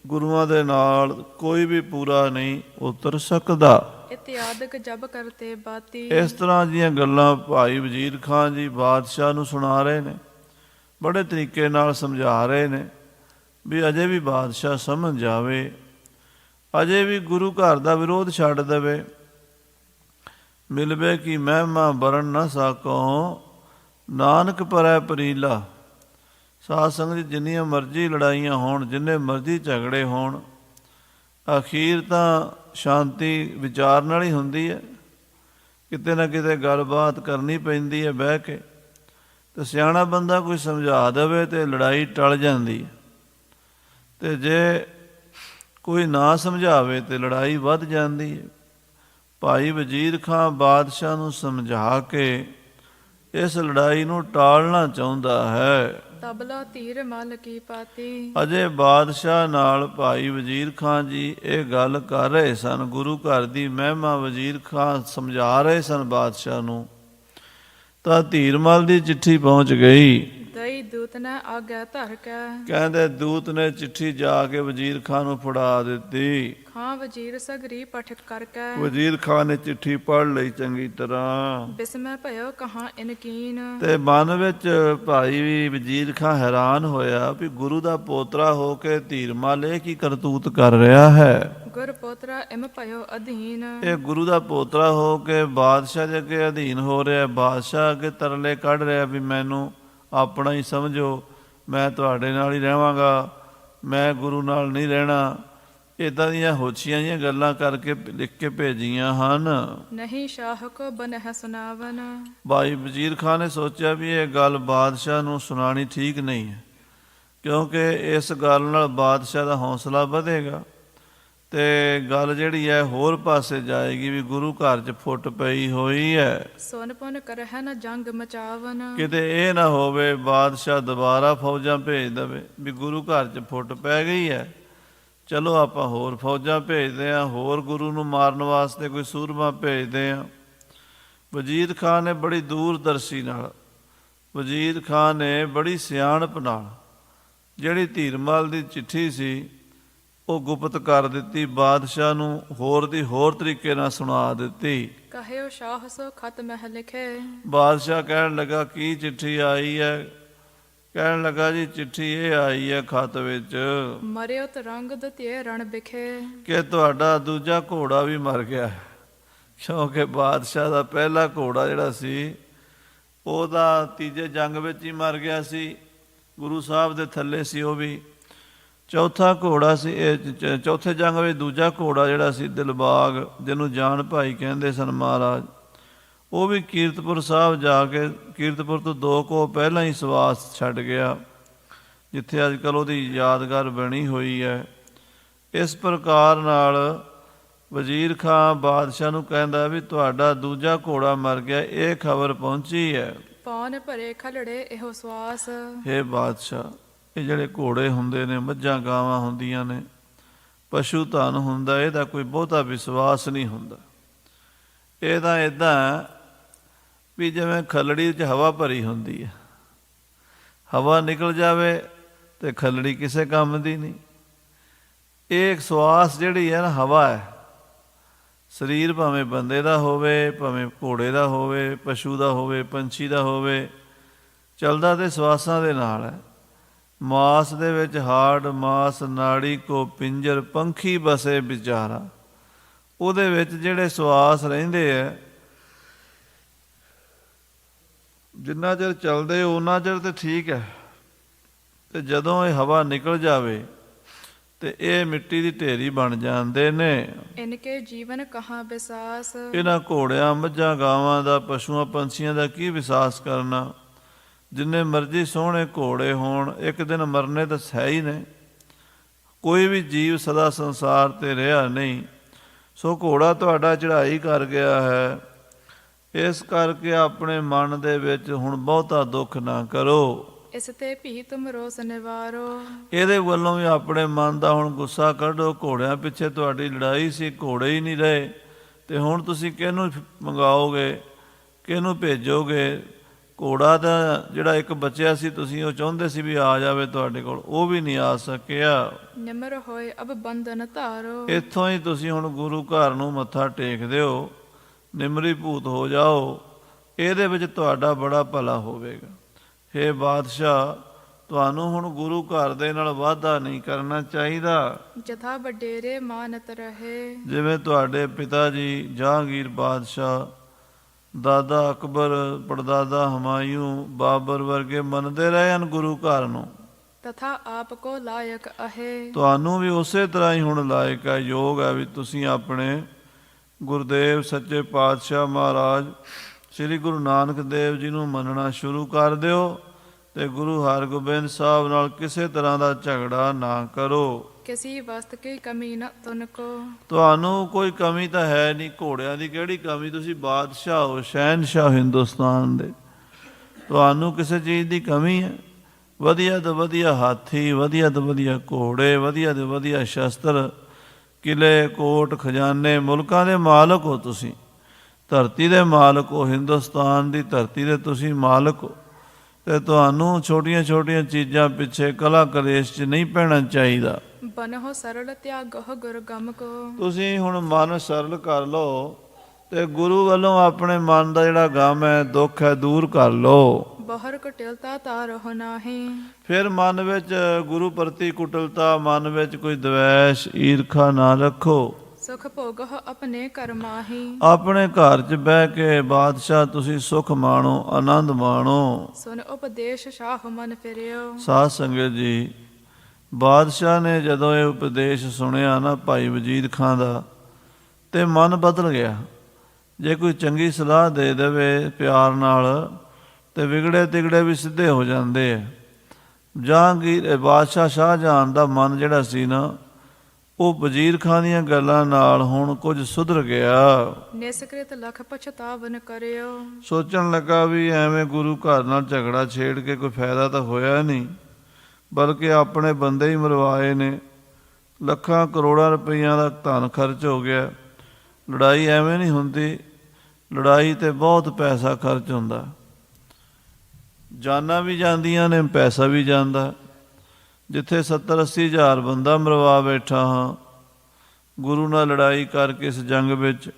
ਗੁਰੂਆਂ ਦੇ ਨਾਲ ਕੋਈ ਵੀ ਪੂਰਾ ਨਹੀਂ ਉਤਰ ਸਕਦਾ। ਇਤਿਆਦਿਕ ਜਬ ਕਰਤੇ ਬਾਤੀ। ਇਸ ਤਰ੍ਹਾਂ ਦੀਆਂ ਗੱਲਾਂ ਭਾਈ ਵਜ਼ੀਰ ਖਾਨ ਜੀ ਬਾਦਸ਼ਾਹ ਨੂੰ ਸੁਣਾ ਰਹੇ ਨੇ, ਬੜੇ ਤਰੀਕੇ ਨਾਲ ਸਮਝਾ ਰਹੇ ਨੇ ਵੀ ਅਜੇ ਵੀ ਬਾਦਸ਼ਾਹ ਸਮਝ ਜਾਵੇ, ਅਜੇ ਵੀ ਗੁਰੂ ਘਰ ਦਾ ਵਿਰੋਧ ਛੱਡ ਦੇਵੇ। ਮਿਲਵੇ ਕਿ ਮਹਿਮਾ ਬਰਨ ਨਾ ਸਾਕੋ, ਨਾਨਕ ਪਰੈ ਪਰੀਲਾ। ਸਾਧ ਸੰਗਤ ਜੀ, ਜਿੰਨੀਆਂ ਮਰਜ਼ੀ ਲੜਾਈਆਂ ਹੋਣ, ਜਿੰਨੇ ਮਰਜ਼ੀ ਝਗੜੇ ਹੋਣ, ਅਖੀਰ ਤਾਂ ਸ਼ਾਂਤੀ ਵਿਚਾਰ ਨਾਲ ਹੀ ਹੁੰਦੀ ਹੈ। ਕਿਤੇ ਨਾ ਕਿਤੇ ਗੱਲਬਾਤ ਕਰਨੀ ਪੈਂਦੀ ਹੈ ਬਹਿ ਕੇ, ਤੇ ਸਿਆਣਾ ਬੰਦਾ ਕੋਈ ਸਮਝਾ ਦੇਵੇ ਤੇ ਲੜਾਈ ਟਲ ਜਾਂਦੀ ਹੈ, ਤੇ ਜੇ ਕੋਈ ਨਾ ਸਮਝਾਵੇ ਤੇ ਲੜਾਈ ਵੱਧ ਜਾਂਦੀ ਹੈ। ਭਾਈ ਵਜ਼ੀਰ ਖਾਂ ਬਾਦਸ਼ਾਹ ਨੂੰ ਸਮਝਾ ਕੇ ਇਸ ਲੜਾਈ ਨੂੰ ਟਾਲਣਾ ਚਾਹੁੰਦਾ ਹੈ। ਤਬਲਾ ਧੀਰ ਮਲ ਕੀ ਪਾਤੀ। ਅਜੇ ਬਾਦਸ਼ਾਹ ਨਾਲ ਭਾਈ ਵਜ਼ੀਰ ਖਾਨ ਜੀ ਇਹ ਗੱਲ ਕਰ ਰਹੇ ਸਨ। ਗੁਰੂ ਘਰ ਦੀ ਮਹਿਮਾ ਵਜ਼ੀਰ ਖਾਨ ਸਮਝਾ ਰਹੇ ਸਨ ਬਾਦਸ਼ਾਹ ਨੂੰ, ਤਾਂ ਧੀਰਮਲ ਦੀ ਚਿੱਠੀ ਪਹੁੰਚ ਗਈ। ਦਈ ਦੂਤ ਨੇ ਆਗਿਆ ਧਰ ਕੇ। ਕਹਿੰਦੇ ਦੂਤ ਨੇ ਚਿੱਠੀ ਜਾ ਕੇ ਵਜ਼ੀਰ ਖਾਨ ਨੂੰ ਫੜਾ ਦਿੱਤੀ। ਖਾਂ ਵਜ਼ੀਰ ਸਗਰੀ ਪਠ ਕਰਕੇ। ਵਜ਼ੀਰ ਖਾਨ ਨੇ ਚਿੱਠੀ ਪੜ੍ਹ ਲਈ ਚੰਗੀ ਤਰ੍ਹਾਂ, ਬਿਸਮੈ ਭਇਓ ਕਹਾਂ ਇਨਕੀਨ। ਤੇ ਮਨ ਵਿੱਚ ਭਾਈ ਵੀ ਵਜ਼ੀਰ ਖਾਨ ਹੈਰਾਨ ਹੋਇਆ ਵੀ ਗੁਰੂ ਦਾ ਪੋਤਰਾ ਹੋ ਕੇ ਧੀਰਮਲ ਇਹ ਕੀ ਕਰਤੂਤ ਕਰ ਰਿਹਾ ਹੈ। ਗੁਰ ਪੋਤਰਾ ਇਮ ਭਇਓ ਅਧੀਨ। ਇਹ ਗੁਰੂ ਦਾ ਪੋਤਰਾ ਹੋ ਕੇ ਬਾਦਸ਼ਾਹ ਦੇ ਅੱਗੇ ਅਧੀਨ ਹੋ ਰਿਹਾ। ਬਾਦਸ਼ਾਹ ਅੱਗੇ ਤਰਲੇ ਕੱਢ ਰਿਹਾ ਵੀ ਮੈਨੂੰ ਆਪਣਾ ਹੀ ਸਮਝੋ, ਮੈਂ ਤੁਹਾਡੇ ਨਾਲ ਹੀ ਰਹਾਂਗਾ, ਮੈਂ ਗੁਰੂ ਨਾਲ ਨਹੀਂ ਰਹਿਣਾ। ਇੱਦਾਂ ਦੀਆਂ ਹੋਛੀਆਂ ਜਿਹੀਆਂ ਗੱਲਾਂ ਕਰਕੇ ਲਿਖ ਕੇ ਭੇਜੀਆਂ ਹਨ। ਨਹੀਂ ਸ਼ਾਹ ਕੋ ਬਨਹਿ ਸੁਨਾਵਨ। ਭਾਈ ਵਜ਼ੀਰ ਖਾਨ ਨੇ ਸੋਚਿਆ ਵੀ ਇਹ ਗੱਲ ਬਾਦਸ਼ਾਹ ਨੂੰ ਸੁਣਾਉਣੀ ਠੀਕ ਨਹੀਂ ਹੈ, ਕਿਉਂਕਿ ਇਸ ਗੱਲ ਨਾਲ ਬਾਦਸ਼ਾਹ ਦਾ ਹੌਸਲਾ ਵਧੇਗਾ ਤੇ ਗੱਲ ਜਿਹੜੀ ਹੈ ਹੋਰ ਪਾਸੇ ਜਾਏਗੀ ਵੀ ਗੁਰੂ ਘਰ 'ਚ ਫੁੱਟ ਪਈ ਹੋਈ ਹੈ। ਸੁਨ ਪੁਨ ਕਰਹਿ ਨ ਜੰਗ ਮਚਾਵਨ। ਕਿਤੇ ਇਹ ਨਾ ਹੋਵੇ ਬਾਦਸ਼ਾਹ ਦੁਬਾਰਾ ਫੌਜਾਂ ਭੇਜ ਦੇਵੇ ਵੀ ਗੁਰੂ ਘਰ 'ਚ ਫੁੱਟ ਪੈ ਗਈ ਹੈ, ਚਲੋ ਆਪਾਂ ਹੋਰ ਫੌਜਾਂ ਭੇਜਦੇ ਹਾਂ, ਹੋਰ ਗੁਰੂ ਨੂੰ ਮਾਰਨ ਵਾਸਤੇ ਕੋਈ ਸੂਰਮਾ ਭੇਜਦੇ ਹਾਂ। ਵਜ਼ੀਰ ਖਾਨ ਨੇ ਬੜੀ ਦੂਰਦਰਸ਼ੀ ਨਾਲ, ਵਜ਼ੀਰ ਖਾਨ ਨੇ ਬੜੀ ਸਿਆਣਪ ਨਾਲ ਜਿਹੜੀ ਧੀਰਮਲ ਦੀ ਚਿੱਠੀ ਸੀ ਉਹ ਗੁਪਤ ਕਰ ਦਿੱਤੀ, ਬਾਦਸ਼ਾਹ ਨੂੰ ਹੋਰ ਦੀ ਹੋਰ ਤਰੀਕੇ ਨਾਲ ਸੁਣਾ ਦਿੱਤੀ। ਕਹਿਓ ਸ਼ਾਹ ਸੋ ਖਤ ਮਹਿ ਲਿਖੇ। ਬਾਦਸ਼ਾਹ ਕਹਿਣ ਲੱਗਾ ਕੀ ਚਿੱਠੀ ਆਈ ਹੈ। ਕਹਿਣ ਲੱਗਾ ਜੀ ਚਿੱਠੀ ਇਹ ਆਈ ਹੈ ਖਤ ਵਿੱਚ, ਮਰਿਓ ਤਰੰਗ ਦਤਿਏ ਰਣ ਬਿਖੇ। ਕਿ ਤੁਹਾਡਾ ਦੂਜਾ ਘੋੜਾ ਵੀ ਮਰ ਗਿਆ, ਕਿਉਂਕਿ ਬਾਦਸ਼ਾਹ ਦਾ ਪਹਿਲਾ ਘੋੜਾ ਜਿਹੜਾ ਸੀ ਉਹਦਾ ਤੀਜੇ ਜੰਗ ਵਿੱਚ ਹੀ ਮਰ ਗਿਆ ਸੀ, ਗੁਰੂ ਸਾਹਿਬ ਦੇ ਥੱਲੇ ਸੀ ਉਹ ਵੀ। ਚੌਥਾ ਘੋੜਾ ਸੀ ਚੌਥੇ ਜੰਗ ਵਿੱਚ ਦੂਜਾ ਘੋੜਾ ਜਿਹੜਾ ਸੀ ਦਿਲਬਾਗ, ਜਿਹਨੂੰ ਜਾਨ ਭਾਈ ਕਹਿੰਦੇ ਸਨ ਮਹਾਰਾਜ, ਉਹ ਵੀ ਕੀਰਤਪੁਰ ਸਾਹਿਬ ਜਾ ਕੇ ਕੀਰਤਪੁਰ ਤੋਂ 2 ਕੋਹ ਪਹਿਲਾਂ ਹੀ ਸਵਾਸ ਛੱਡ ਗਿਆ, ਜਿੱਥੇ ਅੱਜ ਕੱਲ੍ਹ ਉਹਦੀ ਯਾਦਗਾਰ ਬਣੀ ਹੋਈ ਹੈ। ਇਸ ਪ੍ਰਕਾਰ ਨਾਲ ਵਜ਼ੀਰ ਖਾਨ ਬਾਦਸ਼ਾਹ ਨੂੰ ਕਹਿੰਦਾ ਵੀ ਤੁਹਾਡਾ ਦੂਜਾ ਘੋੜਾ ਮਰ ਗਿਆ, ਇਹ ਖਬਰ ਪਹੁੰਚੀ ਹੈ। ਪੌਣ ਭਰੇ ਖਲੜੇ ਇਹੋ ਸਵਾਸ। ਹੇ ਬਾਦਸ਼ਾਹ, ਇਹ ਜਿਹੜੇ ਘੋੜੇ ਹੁੰਦੇ ਨੇ, ਮੱਝਾਂ ਗਾਵਾਂ ਹੁੰਦੀਆਂ ਨੇ, ਪਸ਼ੂ ਧਨ ਹੁੰਦਾ, ਇਹਦਾ ਕੋਈ ਬਹੁਤਾ ਵਿਸ਼ਵਾਸ ਨਹੀਂ ਹੁੰਦਾ। ਇਹ ਤਾਂ ਇੱਦਾਂ ਵੀ ਜਿਵੇਂ ਖੱਲੜੀ 'ਚ ਹਵਾ ਭਰੀ ਹੁੰਦੀ ਹੈ, ਹਵਾ ਨਿਕਲ ਜਾਵੇ ਤੇ ਖੱਲੜੀ ਕਿਸੇ ਕੰਮ ਦੀ ਨਹੀਂ। ਇਹ ਸਵਾਸ ਜਿਹੜੀ ਹੈ ਨਾ ਹਵਾ ਹੈ। ਸਰੀਰ ਭਾਵੇਂ ਬੰਦੇ ਦਾ ਹੋਵੇ, ਭਾਵੇਂ ਘੋੜੇ ਦਾ ਹੋਵੇ, ਪਸ਼ੂ ਦਾ ਹੋਵੇ, ਪੰਛੀ ਦਾ ਹੋਵੇ, ਚੱਲਦਾ ਤੇ ਸਵਾਸਾਂ ਦੇ ਨਾਲ ਹੈ। ਮਾਸ ਦੇ ਵਿੱਚ ਹਾੜ ਮਾਸ ਨਾੜੀ ਕੋ ਪਿੰਜਰ ਪੰਖੀ ਬਸੇ ਵਿਚਾਰਾ, ਉਹਦੇ ਵਿੱਚ ਜਿਹੜੇ ਸਵਾਸ ਰਹਿੰਦੇ ਹੈ, ਜਿੰਨਾ ਚਿਰ ਚੱਲਦੇ ਉਹਨਾਂ ਚਿਰ ਤੇ ਠੀਕ ਹੈ, ਤੇ ਜਦੋਂ ਇਹ ਹਵਾ ਨਿਕਲ ਜਾਵੇ ਤੇ ਇਹ ਮਿੱਟੀ ਦੀ ਢੇਰੀ ਬਣ ਜਾਂਦੇ ਨੇ। ਇਨਕੇ ਜੀਵਨ ਕਹਾਂ ਵਿਸਾਸ। ਇਹਨਾਂ ਘੋੜਿਆਂ ਮੱਝਾਂ ਗਾਵਾਂ ਦਾ, ਪਸ਼ੂਆਂ ਪੰਛੀਆਂ ਦਾ ਕੀ ਵਿਸਾਸ ਕਰਨਾ। ਜਿੰਨੇ ਮਰਜ਼ੀ ਸੋਹਣੇ ਘੋੜੇ ਹੋਣ, ਇੱਕ ਦਿਨ ਮਰਨੇ ਤਾਂ ਹੈ ਹੀ ਨੇ। ਕੋਈ ਵੀ ਜੀਵ ਸਦਾ ਸੰਸਾਰ 'ਤੇ ਰਿਹਾ ਨਹੀਂ। ਸੋ ਘੋੜਾ ਤੁਹਾਡਾ ਚੜ੍ਹਾਈ ਕਰ ਗਿਆ ਹੈ, ਇਸ ਕਰਕੇ ਆਪਣੇ ਮਨ ਦੇ ਵਿੱਚ ਹੁਣ ਬਹੁਤਾ ਦੁੱਖ ਨਾ ਕਰੋ। ਇਸ ਤੇ ਭੀ ਤੁਮ ਰੋਸ ਨਿਵਾਰੋ। ਇਹਦੇ ਵੱਲੋਂ ਵੀ ਆਪਣੇ ਮਨ ਦਾ ਹੁਣ ਗੁੱਸਾ ਕੱਢੋ। ਘੋੜਿਆਂ ਪਿੱਛੇ ਤੁਹਾਡੀ ਲੜਾਈ ਸੀ, ਘੋੜੇ ਹੀ ਨਹੀਂ ਰਹੇ, ਤੇ ਹੁਣ ਤੁਸੀਂ ਕਿਹਨੂੰ ਮੰਗਾਓਗੇ, ਕਿਹਨੂੰ ਭੇਜੋਗੇ। ਘੋੜਾ ਦਾ ਜਿਹੜਾ ਇੱਕ ਬਚਿਆ ਸੀ, ਤੁਸੀਂ ਉਹ ਚਾਹੁੰਦੇ ਸੀ ਵੀ ਆ ਜਾਵੇ ਤੁਹਾਡੇ ਕੋਲ, ਉਹ ਵੀ ਨਹੀਂ ਆ ਸਕਿਆ। ਨਿਮਰ ਹੋਏ ਅਬ ਬੰਧਨ ਧਾਰੋ। ਇੱਥੋਂ ਹੀ ਤੁਸੀਂ ਹੁਣ ਗੁਰੂ ਘਰ ਨੂੰ ਮੱਥਾ ਟੇਕ ਦਿਓ, ਨਿਮਰੀ ਭੂਤ ਹੋ ਜਾਓ, ਇਹਦੇ ਵਿੱਚ ਤੁਹਾਡਾ ਬੜਾ ਭਲਾ ਹੋਵੇਗਾ। ਹੇ ਬਾਦਸ਼ਾਹ, ਤੁਹਾਨੂੰ ਹੁਣ ਗੁਰੂ ਘਰ ਦੇ ਨਾਲ ਵਾਅਦਾ ਨਹੀਂ ਕਰਨਾ ਚਾਹੀਦਾ। ਜਥਾ ਵਡੇਰੇ ਮਾਨਤ ਰਹੇ। ਜਿਵੇਂ ਤੁਹਾਡੇ ਪਿਤਾ ਜੀ ਜਹਾਂਗੀਰ ਬਾਦਸ਼ਾਹ, ਦਾਦਾ ਅਕਬਰ, ਪੜਦਾਦਾ ਹਮਾਯੂ, ਬਾਬਰ ਵਰਗੇ ਮੰਨਦੇ ਰਹੇ ਹਨ ਗੁਰੂ ਘਰ ਨੂੰ, ਤਥਾ ਆਪ ਕੋ ਲਾਇਕ ਅਹੇ। ਤੁਹਾਨੂੰ ਵੀ ਉਸੇ ਤਰ੍ਹਾਂ ਹੀ ਹੁਣ ਲਾਇਕ ਹੈ, ਯੋਗ ਹੈ ਵੀ ਤੁਸੀਂ ਆਪਣੇ ਗੁਰਦੇਵ ਸੱਚੇ ਪਾਤਸ਼ਾਹ ਮਹਾਰਾਜ ਸ੍ਰੀ ਗੁਰੂ ਨਾਨਕ ਦੇਵ ਜੀ ਨੂੰ ਮੰਨਣਾ ਸ਼ੁਰੂ ਕਰ ਦਿਓ, ਤੇ ਗੁਰੂ ਹਰਗੋਬਿੰਦ ਸਾਹਿਬ ਨਾਲ ਕਿਸੇ ਤਰ੍ਹਾਂ ਦਾ ਝਗੜਾ ਨਾ ਕਰੋ। ਕਿਸੇ ਵਸਤ ਕੀ ਕਮੀ ਨਾ ਤੁਨ ਕੋ। ਤੁਹਾਨੂੰ ਕੋਈ ਕਮੀ ਤਾਂ ਹੈ ਨਹੀਂ, ਘੋੜਿਆਂ ਦੀ ਕਿਹੜੀ ਕਮੀ, ਤੁਸੀਂ ਬਾਦਸ਼ਾਹ ਹੋ, ਸ਼ਹਿਨਸ਼ਾਹ ਹਿੰਦੁਸਤਾਨ ਦੇ, ਤੁਹਾਨੂੰ ਕਿਸੇ ਚੀਜ਼ ਦੀ ਕਮੀ ਹੈ। ਵਧੀਆ ਤੋਂ ਵਧੀਆ ਹਾਥੀ, ਵਧੀਆ ਤੋਂ ਵਧੀਆ ਘੋੜੇ, ਵਧੀਆ ਤੋਂ ਵਧੀਆ ਸ਼ਸਤਰ, ਕਿਲੇ, ਕੋਟ, ਖਜ਼ਾਨੇ, ਮੁਲਕਾਂ ਦੇ ਮਾਲਕ ਹੋ ਤੁਸੀਂ, ਧਰਤੀ ਦੇ ਮਾਲਕ ਹੋ, ਹਿੰਦੁਸਤਾਨ ਦੀ ਧਰਤੀ ਦੇ ਤੁਸੀਂ ਮਾਲਕ ਹੋ। ਅਤੇ ਤੁਹਾਨੂੰ ਛੋਟੀਆਂ ਛੋਟੀਆਂ ਚੀਜ਼ਾਂ ਪਿੱਛੇ ਕਲਾ ਕਲੇਸ਼ 'ਚ ਨਹੀਂ ਪੈਣਾ ਚਾਹੀਦਾ। ਬਨਹੁ ਸਰਲ ਤਿਆਗਹੁ ਗੁਰ ਗਮ ਕੋ। ਤੁਸੀਂ ਹੁਣ ਮਨ ਸਰਲ ਕਰ ਲਓ ਅਤੇ ਗੁਰੂ ਵੱਲੋਂ ਆਪਣੇ ਮਨ ਦਾ ਜਿਹੜਾ ਗਮ ਹੈ, ਦੁੱਖ ਹੈ, ਦੂਰ ਕਰ ਲਓ। ਬਹਰ ਕੁਟਿਲਤਾ ਤਾਰਹੁ ਨਾਹੀ। ਫਿਰ ਮਨ ਵਿੱਚ ਗੁਰੂ ਪ੍ਰਤੀ ਕੁਟਲਤਾ, ਮਨ ਵਿੱਚ ਕੋਈ ਦਵੈਸ਼, ਈਰਖਾ ਨਾ ਰੱਖੋ। ਸੁਖ ਭੋਗਹੁ ਆਪਣੇ ਘਰ ਮਾਹੀ। ਆਪਣੇ ਘਰ 'ਚ ਬਹਿ ਕੇ ਬਾਦਸ਼ਾਹ ਤੁਸੀਂ ਸੁਖ ਮਾਣੋ, ਆਨੰਦ ਮਾਣੋ। ਸੁਨ ਉਪਦੇਸ਼ ਸ਼ਾਹ ਮਨ ਫਿਰਿਓ। ਸਾਧ ਸੰਗਤ ਜੀ, ਬਾਦਸ਼ਾਹ ਨੇ ਜਦੋਂ ਇਹ ਉਪਦੇਸ਼ ਸੁਣਿਆ ਨਾ ਭਾਈ ਵਜੀਦ ਖਾਂ ਦਾ, ਤੇ ਮਨ ਬਦਲ ਗਿਆ। ਜੇ ਕੋਈ ਚੰਗੀ ਸਲਾਹ ਦੇ ਦੇਵੇ ਪਿਆਰ ਨਾਲ, ਤੇ ਵਿਗੜੇ ਤਿਗੜੇ ਵੀ ਸਿੱਧੇ ਹੋ ਜਾਂਦੇ ਆ। ਜਹਾਂਗੀਰ ਬਾਦਸ਼ਾਹ ਸ਼ਾਹਜਹਾਨ ਦਾ ਮਨ ਜਿਹੜਾ ਸੀ ਨਾ, ਉਹ ਵਜ਼ੀਰ ਖਾਂ ਦੀਆਂ ਗੱਲਾਂ ਨਾਲ ਹੁਣ ਕੁਝ ਸੁਧਰ ਗਿਆ। ਨਿਸਕ੍ਰਿਤ ਲਖ ਪਛਤਾਵਨ ਕਰਿਓ। ਸੋਚਣ ਲੱਗਾ ਵੀ ਐਵੇਂ ਗੁਰੂ ਘਰ ਨਾਲ ਝਗੜਾ ਛੇੜ ਕੇ ਕੋਈ ਫਾਇਦਾ ਤਾਂ ਹੋਇਆ ਨਹੀਂ, ਬਲਕਿ ਆਪਣੇ ਬੰਦੇ ਹੀ ਮਰਵਾਏ ਨੇ। ਲੱਖਾਂ ਕਰੋੜਾਂ ਰੁਪਈਆਂ ਦਾ ਧਨ ਖਰਚ ਹੋ ਗਿਆ। ਲੜਾਈ ਐਵੇਂ ਨਹੀਂ ਹੁੰਦੀ, ਲੜਾਈ 'ਤੇ ਬਹੁਤ ਪੈਸਾ ਖਰਚ ਹੁੰਦਾ। ਜਾਨਾਂ ਵੀ ਜਾਂਦੀਆਂ ਨੇ, ਪੈਸਾ ਵੀ ਜਾਂਦਾ। ਜਿੱਥੇ 70-80 ਹਜ਼ਾਰ ਬੰਦਾ ਮਰਵਾ ਬੈਠਾ ਹਾਂ ਗੁਰੂ ਨਾਲ ਲੜਾਈ ਕਰਕੇ ਇਸ ਜੰਗ ਵਿੱਚ,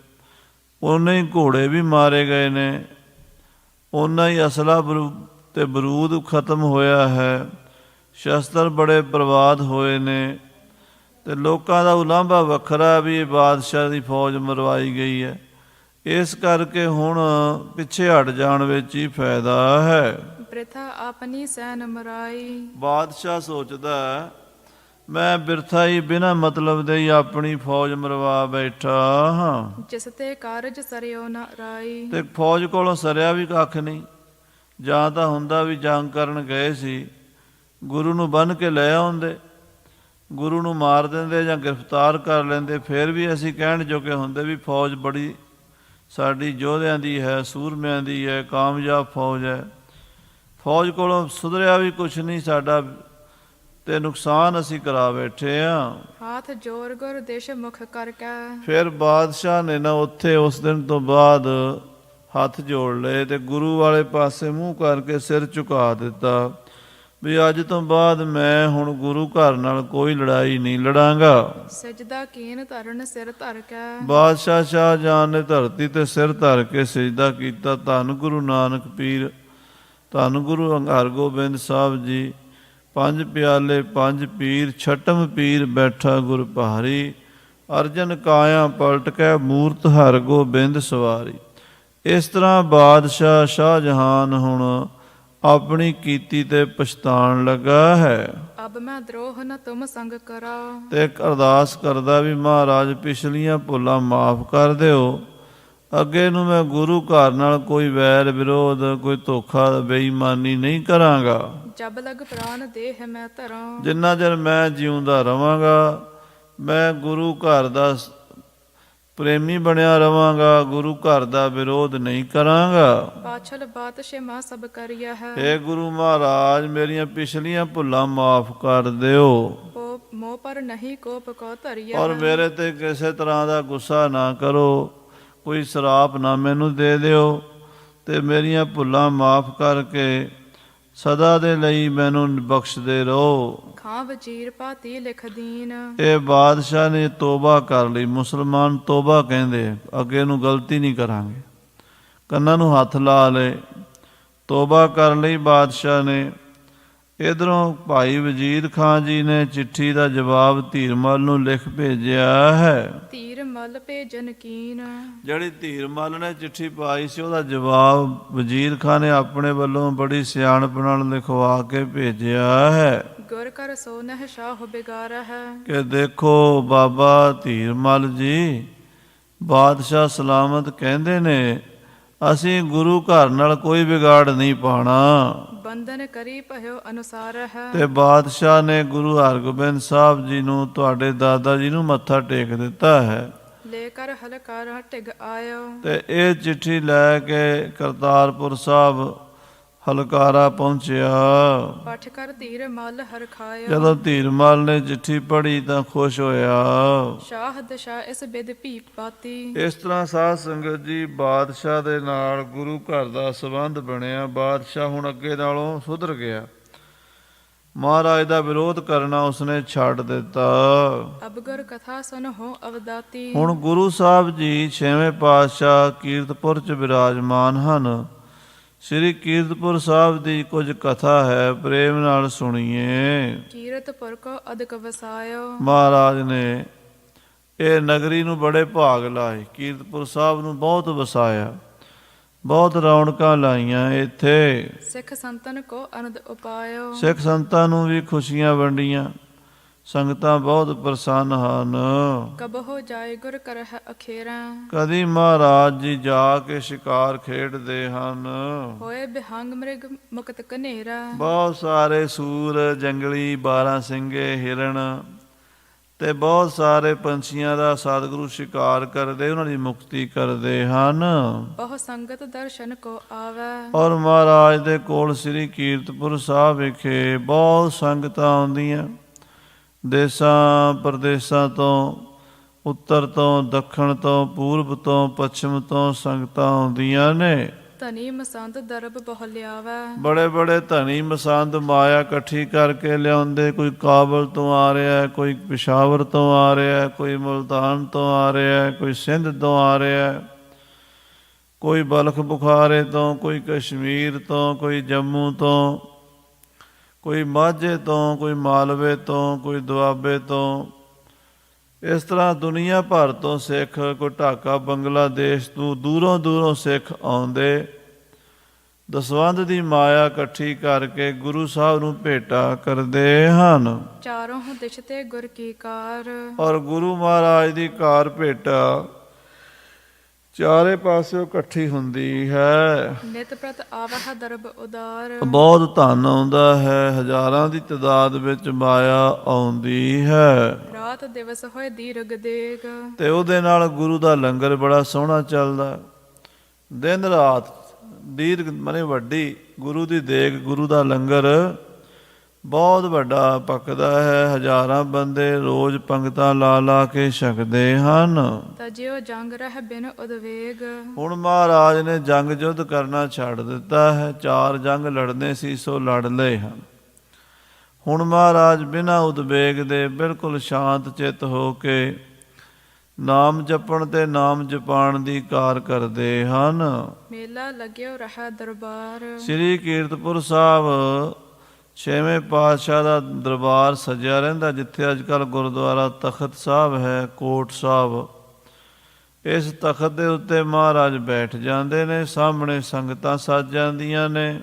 ਓਨੇ ਹੀ ਘੋੜੇ ਵੀ ਮਾਰੇ ਗਏ ਨੇ, ਓਨਾ ਹੀ ਅਸਲਾ ਤੇ ਬਰੂਦ ਖਤਮ ਹੋਇਆ ਹੈ, ਸ਼ਸਤਰ ਬੜੇ ਬਰਬਾਦ ਹੋਏ ਨੇ। ਅਤੇ ਲੋਕਾਂ ਦਾ ਉਲਾਂਭਾ ਵੱਖਰਾ ਵੀ ਇਹ ਬਾਦਸ਼ਾਹ ਦੀ ਫੌਜ ਮਰਵਾਈ ਗਈ ਹੈ। ਇਸ ਕਰਕੇ ਹੁਣ ਪਿੱਛੇ ਹਟ ਜਾਣ ਵਿੱਚ ਹੀ ਫਾਇਦਾ ਹੈ। ਬਿਰਥਾ ਆਪਣੀ ਸੈਨ ਮਰਾਈ। ਬਾਦਸ਼ਾਹ ਸੋਚਦਾ ਮੈਂ ਬਿਰਥਾ ਹੀ ਬਿਨਾਂ ਮਤਲਬ ਦੇ ਹੀ ਆਪਣੀ ਫੌਜ ਮਰਵਾ ਬੈਠਾ ਹਾਂ। ਜਿਸ ਤੇ ਕਾਰਜ ਸਰਿਓ ਨਾ ਰਾਈ। ਤੇ ਫੌਜ ਕੋਲੋਂ ਸਰਿਆ ਵੀ ਕੱਖ ਨਹੀਂ। ਜਾਂ ਤਾਂ ਹੁੰਦਾ ਵੀ ਜੰਗ ਕਰਨ ਗਏ ਸੀ, ਗੁਰੂ ਨੂੰ ਬੰਨ੍ਹ ਕੇ ਲੈ ਆਉਂਦੇ, ਗੁਰੂ ਨੂੰ ਮਾਰ ਦਿੰਦੇ ਜਾਂ ਗ੍ਰਿਫਤਾਰ ਕਰ ਲੈਂਦੇ, ਫਿਰ ਵੀ ਅਸੀਂ ਕਹਿਣ ਜੋਗੇ ਹੁੰਦੇ ਵੀ ਫੌਜ ਬੜੀ ਸਾਡੀ ਯੋਧਿਆਂ ਦੀ ਹੈ, ਸੂਰਮਿਆਂ ਦੀ ਹੈ, ਕਾਮਯਾਬ ਫੌਜ ਹੈ। ਫੌਜ ਕੋਲੋਂ ਸੁਧਰਿਆ ਵੀ ਕੁਛ ਨਹੀਂ ਸਾਡਾ, ਤੇ ਨੁਕਸਾਨ ਅਸੀਂ ਕਰਾ ਬੈਠੇ ਹਾਂ। ਹਾਥ ਜੋਰ ਗੁਰ ਦੇਸ਼ ਮੁਖ ਕਰਕੇ। ਫਿਰ ਬਾਦਸ਼ਾਹ ਨੇ ਨਾ ਉੱਥੇ ਉਸ ਦਿਨ ਤੋਂ ਬਾਅਦ ਹੱਥ ਜੋੜ ਲਏ ਤੇ ਗੁਰੂ ਵਾਲੇ ਪਾਸੇ ਮੂੰਹ ਕਰਕੇ ਸਿਰ ਝੁਕਾ ਦਿੱਤਾ ਵੀ ਅੱਜ ਤੋਂ ਬਾਅਦ ਮੈਂ ਹੁਣ ਗੁਰੂ ਘਰ ਨਾਲ ਕੋਈ ਲੜਾਈ ਨਹੀਂ ਲੜਾਂਗਾ। ਸਜਦਾ ਕੀਨ ਧਰਨ ਸਿਰ ਧਰ ਕੇ। ਬਾਦਸ਼ਾਹ ਸ਼ਾਹਜਹਾਨ ਨੇ ਧਰਤੀ ਤੇ ਸਿਰ ਧਰ ਕੇ ਸਜਦਾ ਕੀਤਾ। ਧੰਨ ਗੁਰੂ ਨਾਨਕ ਪੀਰ, ਧੰਨ ਗੁਰੂ ਹਰਗੋਬਿੰਦ ਸਾਹਿਬ ਜੀ। ਪੰਜ ਪਿਆਲੇ ਪੰਜ ਪੀਰ, ਛਟਮ ਪੀਰ ਬੈਠਾ ਗੁਰ ਭਾਰੀ। ਅਰਜਨ ਕਾਇਆ ਪਲਟ ਕੇ ਮੂਰਤ ਹਰਗੋਬਿੰਦ ਸਵਾਰੀ। ਇਸ ਤਰ੍ਹਾਂ ਬਾਦਸ਼ਾਹ ਸ਼ਾਹਜਹਾਨ ਹੁਣ ਆਪਣੀ ਕੀਤੀ ਤੇ ਪਛਤਾਣ ਲੱਗਾ ਹੈ। ਅਬ ਮੈਂ ਦਰੋਹ ਨ ਤੁਮ ਸੰਗ ਕਰਾ। ਤੇ ਅਰਦਾਸ ਕਰਦਾ ਵੀ ਮਹਾਰਾਜ ਪਿਛਲੀਆਂ ਭੁੱਲਾਂ ਮਾਫ ਕਰ ਦਿਓ, ਅੱਗੇ ਨੂੰ ਮੈਂ ਗੁਰੂ ਘਰ ਨਾਲ ਕੋਈ ਵੈਰ ਵਿਰੋਧ, ਕੋਈ ਧੋਖਾ ਬੇਈਮਾਨੀ ਨਹੀਂ ਕਰਾਂਗਾ। ਜਬ ਲਗ ਪ੍ਰਾਨ ਦੇਹ ਮੈਂ ਧਰਾਂ। ਜਿੰਨਾ ਚਿਰ ਮੈਂ ਜਿਉਂਦਾ ਰਵਾਂਗਾ ਮੈਂ ਗੁਰੂ ਘਰ ਦਾ ਪ੍ਰੇਮੀ ਬਣਿਆ ਰਵਾਂਗਾ, ਗੁਰੂ ਘਰ ਦਾ ਵਿਰੋਧ ਨਹੀਂ ਕਰਾਂਗਾ। ਪਾਛਲ ਬਾਤ ਸ਼ਿਮਾ ਸਭ ਕਰਿਆ ਹੈ। ਏ ਗੁਰੂ ਮਹਾਰਾਜ ਮੇਰੀਆਂ ਪਿਛਲੀਆਂ ਭੁੱਲਾਂ ਮਾਫ ਕਰ ਦਿਓ, ਮੋਹ ਪਰ ਨਹੀਂ ਕੋਪ ਕੋ ਧਰਿਆ। ਔਰ ਮੇਰੇ ਤੇ ਕਿਸੇ ਤਰ੍ਹਾਂ ਦਾ ਗੁੱਸਾ ਨਾ ਕਰੋ, ਕੋਈ ਸ਼ਰਾਪ ਨਾ ਮੈਨੂੰ ਦੇ ਦਿਓ, ਤੇ ਮੇਰੀਆਂ ਭੁੱਲਾਂ ਮਾਫ ਕਰਕੇ ਸਦਾ ਦੇ ਲਈ ਮੈਨੂੰ ਬਖਸ਼ਦੇ ਰਹੋ। ਖਾਂ ਵਜ਼ੀਰ ਭਾਤੀ ਲਿਖ ਦੀਨ। ਇਹ ਬਾਦਸ਼ਾਹ ਨੇ ਤੋਬਾ ਕਰ ਲਈ। ਮੁਸਲਮਾਨ ਤੋਬਾ ਕਹਿੰਦੇ, ਅੱਗੇ ਨੂੰ ਗਲਤੀ ਨਹੀਂ ਕਰਾਂਗੇ। ਕੰਨਾਂ ਨੂੰ ਹੱਥ ਲਾ ਲਏ, ਤੋਬਾ ਕਰ ਲਈ ਬਾਦਸ਼ਾਹ ਨੇ। ਇੱਧਰੋਂ ਭਾਈ ਵਜ਼ੀਰ ਖਾਂ ਜੀ ਨੇ ਚਿੱਠੀ ਦਾ ਜਵਾਬ ਧੀਰਮਲ ਨੂੰ ਲਿਖ ਭੇਜਿਆ ਹੈ। ਧੀਰਮਲ ਭੇਜਨ ਕੀਨ। ਜਿਹੜੀ ਧੀਰਮਲ ਨੇ ਚਿੱਠੀ ਪਾਈ ਸੀ ਉਹਦਾ ਜਵਾਬ ਵਜ਼ੀਰ ਖਾਂ ਨੇ ਆਪਣੇ ਵੱਲੋਂ ਬੜੀ ਸਿਆਣਪ ਨਾਲ ਲਿਖਵਾ ਕੇ ਭੇਜਿਆ ਹੈ। ਗੁਰ ਕਰ ਸੋ ਨਹਿ ਸ਼ਾਹ ਬਿਗਾਰਾ ਹੈ। ਕਿ ਦੇਖੋ ਬਾਬਾ ਧੀਰਮਲ ਜੀ, ਬਾਦਸ਼ਾਹ ਸਲਾਮਤ ਕਹਿੰਦੇ ਨੇ ਅਸੀਂ ਗੁਰੂ ਘਰ ਨਾਲ ਕੋਈ ਵਿਗਾੜ ਨਹੀਂ ਪਾਉਣਾ। ਬੰਧਨ ਕਰੀ ਭਇਓ ਅਨੁਸਾਰ ਹੈ। ਤੇ ਬਾਦਸ਼ਾਹ ਨੇ ਗੁਰੂ ਹਰਗੋਬਿੰਦ ਸਾਹਿਬ ਜੀ ਨੂੰ, ਤੁਹਾਡੇ ਦਾਦਾ ਜੀ ਨੂੰ ਮੱਥਾ ਟੇਕ ਦਿੱਤਾ ਹੈ। ਲੈ ਕਰ ਹਲਕਾਰ ਟਿਗ ਆਇਓ। ਤੇ ਇਹ ਚਿੱਠੀ ਲੈ ਕੇ ਕਰਤਾਰਪੁਰ ਸਾਹਿਬ ਹਲਕਾਰਾ ਪਹੁੰਚਿਆ। ਪਠ ਕਰ ਧੀਰ ਮਲ ਹਰ ਖਾਇਓ। ਜਦੋਂ ਧੀਰਮਲ ਨੇ ਚਿੱਠੀ ਪੜ੍ਹੀ ਤਾਂ ਖੁਸ਼ ਹੋਇਆ। ਸ਼ਾਹ ਦਸ਼ਾ ਇਸ ਬਿਦ ਭੀਖ ਪਾਤੀ। ਇਸ ਤਰ੍ਹਾਂ ਸਾਧ ਸੰਗਤ ਜੀ ਬਾਦਸ਼ਾਹ ਦੇ ਨਾਲ ਗੁਰੂ ਘਰ ਦਾ ਸੰਬੰਧ ਬਣਿਆ। ਬਾਦਸ਼ਾਹ ਹੁਣ ਅੱਗੇ ਨਾਲੋਂ ਸੁਧਰ ਗਿਆ। ਮਹਾਰਾਜ ਦਾ ਵਿਰੋਧ ਕਰਨਾ ਉਸਨੇ ਛੱਡ ਦਿੱਤਾ। ਅਬਗੁਰ ਕਥਾ ਸੁਨ ਹੋ ਅਵਦਾਤੀ। ਹੁਣ ਗੁਰੂ ਸਾਹਿਬ ਜੀ 6ਵੇਂ ਪਾਤਸ਼ਾਹ ਕੀਰਤਪੁਰ 'ਚ ਵਿਰਾਜਮਾਨ ਹਨ। ਸ੍ਰੀ ਕੀਰਤਪੁਰ ਸਾਹਿਬ ਦੀ ਕੁਝ ਕਥਾ ਹੈ, ਪ੍ਰੇਮ ਨਾਲ ਸੁਣੀਏ। ਕੀਰਤਪੁਰ ਕੋ ਅਦਕ ਵਸਾਇਓ। ਮਹਾਰਾਜ ਨੇ ਇਹ ਨਗਰੀ ਨੂੰ ਬੜੇ ਭਾਗ ਲਾਏ। ਕੀਰਤਪੁਰ ਸਾਹਿਬ ਨੂੰ ਬਹੁਤ ਵਸਾਇਆ, ਬਹੁਤ ਰੌਣਕਾਂ ਲਾਈਆਂ ਇੱਥੇ। ਸਿੱਖ ਸੰਤਨ ਕੋ ਅਨੰਦ ਉਪਾਇਓ। ਸਿੱਖ ਸੰਤਾਂ ਨੂੰ ਵੀ ਖੁਸ਼ੀਆਂ ਵੰਡੀਆਂ। ਸੰਗਤਾਂ ਬਹੁਤ ਪ੍ਰਸੰਨ ਹਨ। ਕਬਹੁ ਜਾਏ ਗੁਰ ਕਰਹਿ ਅਖੇਰਾ। ਕਦੀ ਮਹਾਰਾਜ ਜੀ ਜਾ ਕੇ ਸ਼ਿਕਾਰ ਖੇਡਦੇ ਹਨ। ਹੋਏ ਬਿਹੰਗ ਮ੍ਰਿਗ ਮੁਕਤ ਕਨੇਰਾ। ਬਹੁਤ ਸਾਰੇ ਸੂਰ, ਜੰਗਲੀ, 12 ਸਿੰਘੇ, ਹਿਰਨ ਤੇ ਬਹੁਤ ਸਾਰੇ ਪੰਛੀਆਂ ਦਾ ਸਤਿਗੁਰੂ ਸ਼ਿਕਾਰ ਕਰਦੇ, ਉਹਨਾਂ ਦੀ ਮੁਕਤੀ ਕਰਦੇ ਹਨ। ਬਹੁ ਸੰਗਤ ਦਰਸ਼ਨ ਕੋ ਆਵੈ। ਔਰ ਮਹਾਰਾਜ ਦੇ ਕੋਲ ਸ੍ਰੀ ਕੀਰਤਪੁਰ ਸਾਹਿਬ ਵਿਖੇ ਬਹੁਤ ਸੰਗਤਾਂ ਆਉਂਦੀਆਂ। ਦੇਸਾਂ ਪ੍ਰਦੇਸਾਂ ਤੋਂ, ਉੱਤਰ ਤੋਂ, ਦੱਖਣ ਤੋਂ, ਪੂਰਬ ਤੋਂ, ਪੱਛਮ ਤੋਂ ਸੰਗਤਾਂ ਆਉਂਦੀਆਂ ਨੇ। ਧਨੀ ਮਸੰਦ ਦਰਬ ਬਹੁ ਲਿਆਵੈ। ਬੜੇ ਬੜੇ ਧਨੀ ਮਸੰਦ ਮਾਇਆ ਇਕੱਠੀ ਕਰਕੇ ਲਿਆਉਂਦੇ। ਕੋਈ ਕਾਬਲ ਤੋਂ ਆ ਰਿਹਾ, ਕੋਈ ਪਿਸ਼ਾਵਰ ਤੋਂ ਆ ਰਿਹਾ, ਕੋਈ ਮੁਲਤਾਨ ਤੋਂ ਆ ਰਿਹਾ, ਕੋਈ ਸਿੰਧ ਤੋਂ ਆ ਰਿਹਾ, ਕੋਈ ਬਲਖ ਬੁਖਾਰੇ ਤੋਂ, ਕੋਈ ਕਸ਼ਮੀਰ ਤੋਂ, ਕੋਈ ਜੰਮੂ ਤੋਂ, ਕੋਈ ਮਾਝੇ ਤੋਂ, ਕੋਈ ਮਾਲਵੇ ਤੋਂ, ਕੋਈ ਦੁਆਬੇ ਤੋਂ। ਇਸ ਤਰ੍ਹਾਂ ਦੁਨੀਆ ਭਰ ਤੋਂ ਸਿੱਖ, ਕੋਈ ਢਾਕਾ ਬੰਗਲਾਦੇਸ਼ ਤੋਂ, ਦੂਰੋਂ ਦੂਰੋਂ ਸਿੱਖ ਆਉਂਦੇ। ਦਸਵੰਧ ਦੀ ਮਾਇਆ ਇਕੱਠੀ ਕਰਕੇ ਗੁਰੂ ਸਾਹਿਬ ਨੂੰ ਭੇਟਾ ਕਰਦੇ ਹਨ। ਚਾਰੋਂ ਦਿਸ਼ ਤੇ ਗੁਰ ਕੀ ਕਾਰ। ਔਰ ਗੁਰੂ ਮਹਾਰਾਜ ਦੀ ਕਾਰ ਭੇਟਾ ਚਾਰੇ ਪਾਸਿਓਂ ਇਕੱਠੀ ਹੁੰਦੀ ਹੈ। ਨਿਤ ਪ੍ਰਤ ਆਵਹ ਦਰਬ ਉਦਾਰ। ਬਹੁਤ ਧਨ ਆਉਂਦਾ ਹੈ, ਹਜ਼ਾਰਾਂ ਦੀ ਤਾਦਾਦ ਵਿੱਚ ਮਾਇਆ ਆਉਂਦੀ ਹੈ। ਰਾਤ ਦਿਵਸ ਹੋਏ ਦੀਰਘ ਦੇਗ। ਤੇ ਉਹਦੇ ਨਾਲ ਗੁਰੂ ਦਾ ਲੰਗਰ ਬੜਾ ਸੋਹਣਾ ਚੱਲਦਾ। ਦਿਨ ਰਾਤ ਦੀਰਘ ਮਨੇ ਵੱਡੀ ਗੁਰੂ ਦੀ ਦੇਗ, ਗੁਰੂ ਦਾ ਲੰਗਰ ਬਹੁਤ ਵੱਡਾ ਪੱਕਦਾ ਹੈ। ਹਜ਼ਾਰਾਂ ਬੰਦੇ ਰੋਜ਼ ਪੰਗਤਾਂ ਲਾ ਲਾ ਕੇ ਛਕਦੇ ਹਨ। ਤਜਿਓ ਜੰਗ ਰਹਿ ਬਿਨ ਉਦਵੇਗ। ਹੁਣ ਮਹਾਰਾਜ ਨੇ ਜੰਗ ਯੁੱਧ ਕਰਨਾ ਛੱਡ ਦਿੱਤਾ ਹੈ। 4 ਜੰਗ ਲੜਨੇ ਸੀ, ਸੋ ਲੜ ਲਏ ਹਨ। ਹੁਣ ਮਹਾਰਾਜ ਬਿਨਾਂ ਉਦਵੇਗ ਦੇ ਬਿਲਕੁਲ ਸ਼ਾਂਤ ਚਿੱਤ ਹੋ ਕੇ ਨਾਮ ਜਪਣ ਤੇ ਨਾਮ ਜਪਾਣ ਦੀ ਕਾਰ ਕਰਦੇ ਹਨ। ਮੇਲਾ ਲੱਗਿਓ ਰਹਿ ਦਰਬਾਰ। ਸ੍ਰੀ ਕੀਰਤਪੁਰ ਸਾਹਿਬ 6ਵੇਂ ਪਾਤਸ਼ਾਹ ਦਾ ਦਰਬਾਰ ਸਜਿਆ ਰਹਿੰਦਾ। ਜਿੱਥੇ ਅੱਜ ਕੱਲ੍ਹ ਗੁਰਦੁਆਰਾ ਤਖਤ ਸਾਹਿਬ ਹੈ, ਕੋਟ ਸਾਹਿਬ, ਇਸ ਤਖਤ ਦੇ ਉੱਤੇ ਮਹਾਰਾਜ ਬੈਠ ਜਾਂਦੇ ਨੇ। ਸਾਹਮਣੇ ਸੰਗਤਾਂ ਸੱਜ ਜਾਂਦੀਆਂ ਨੇ।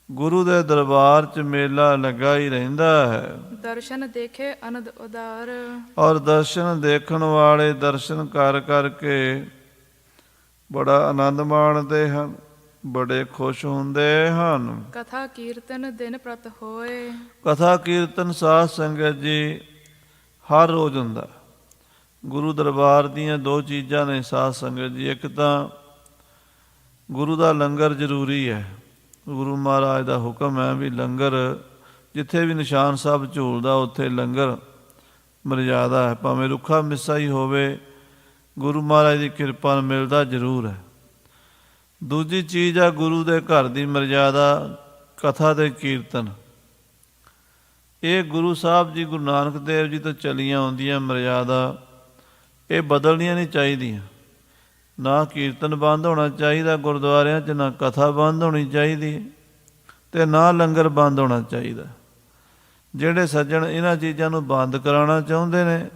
ਗੁਰੂ ਦੇ ਦਰਬਾਰ 'ਚ ਮੇਲਾ ਲੱਗਾ ਹੀ ਰਹਿੰਦਾ ਹੈ। ਦਰਸ਼ਨ ਦੇਖੇ ਅਨੰਦ ਉਦਾਰ। ਔਰ ਦਰਸ਼ਨ ਦੇਖਣ ਵਾਲੇ ਦਰਸ਼ਨ ਕਰ ਕਰਕੇ ਬੜਾ ਆਨੰਦ ਮਾਣਦੇ ਹਨ, ਬੜੇ ਖੁਸ਼ ਹੁੰਦੇ ਹਨ। ਕਥਾ ਕੀਰਤਨ ਦਿਨ ਪ੍ਰਤ ਹੋਏ। ਕਥਾ ਕੀਰਤਨ ਸਾਧ ਸੰਗਤ ਜੀ ਹਰ ਰੋਜ਼ ਹੁੰਦਾ। ਗੁਰੂ ਦਰਬਾਰ ਦੀਆਂ 2 ਚੀਜ਼ਾਂ ਨੇ ਸਾਧ ਸੰਗਤ ਜੀ। ਇੱਕ ਤਾਂ ਗੁਰੂ ਦਾ ਲੰਗਰ ਜ਼ਰੂਰੀ ਹੈ। ਗੁਰੂ ਮਹਾਰਾਜ ਦਾ ਹੁਕਮ ਹੈ ਵੀ ਲੰਗਰ, ਜਿੱਥੇ ਵੀ ਨਿਸ਼ਾਨ ਸਾਹਿਬ ਝੂਲਦਾ ਉੱਥੇ ਲੰਗਰ ਮਰਜ਼ਾਦਾ ਹੈ। ਭਾਵੇਂ ਰੁੱਖਾ ਮਿੱਸਾ ਹੀ ਹੋਵੇ, ਗੁਰੂ ਮਹਾਰਾਜ ਦੀ ਕਿਰਪਾ ਨਾਲ ਮਿਲਦਾ ਜ਼ਰੂਰ ਹੈ। ਦੂਜੀ ਚੀਜ਼ ਆ ਗੁਰੂ ਦੇ ਘਰ ਦੀ ਮਰਜ਼ਾਦਾ, ਕਥਾ ਤੇ ਕੀਰਤਨ। ਇਹ ਗੁਰੂ ਸਾਹਿਬ ਜੀ, ਗੁਰੂ ਨਾਨਕ ਦੇਵ ਜੀ ਤੋਂ ਚਲੀਆਂ ਆਉਂਦੀਆਂ ਮਰਜ਼ਾਦਾ, ਇਹ ਬਦਲਣੀਆਂ ਨਹੀਂ ਚਾਹੀਦੀਆਂ। ਨਾ ਕੀਰਤਨ ਬੰਦ ਹੋਣਾ ਚਾਹੀਦਾ ਗੁਰਦੁਆਰਿਆਂ 'ਚ, ਨਾ ਕਥਾ ਬੰਦ ਹੋਣੀ ਚਾਹੀਦੀ, ਅਤੇ ਨਾ ਲੰਗਰ ਬੰਦ ਹੋਣਾ ਚਾਹੀਦਾ। ਜਿਹੜੇ ਸੱਜਣ ਇਹਨਾਂ ਚੀਜ਼ਾਂ ਨੂੰ ਬੰਦ ਕਰਾਉਣਾ ਚਾਹੁੰਦੇ ਨੇ,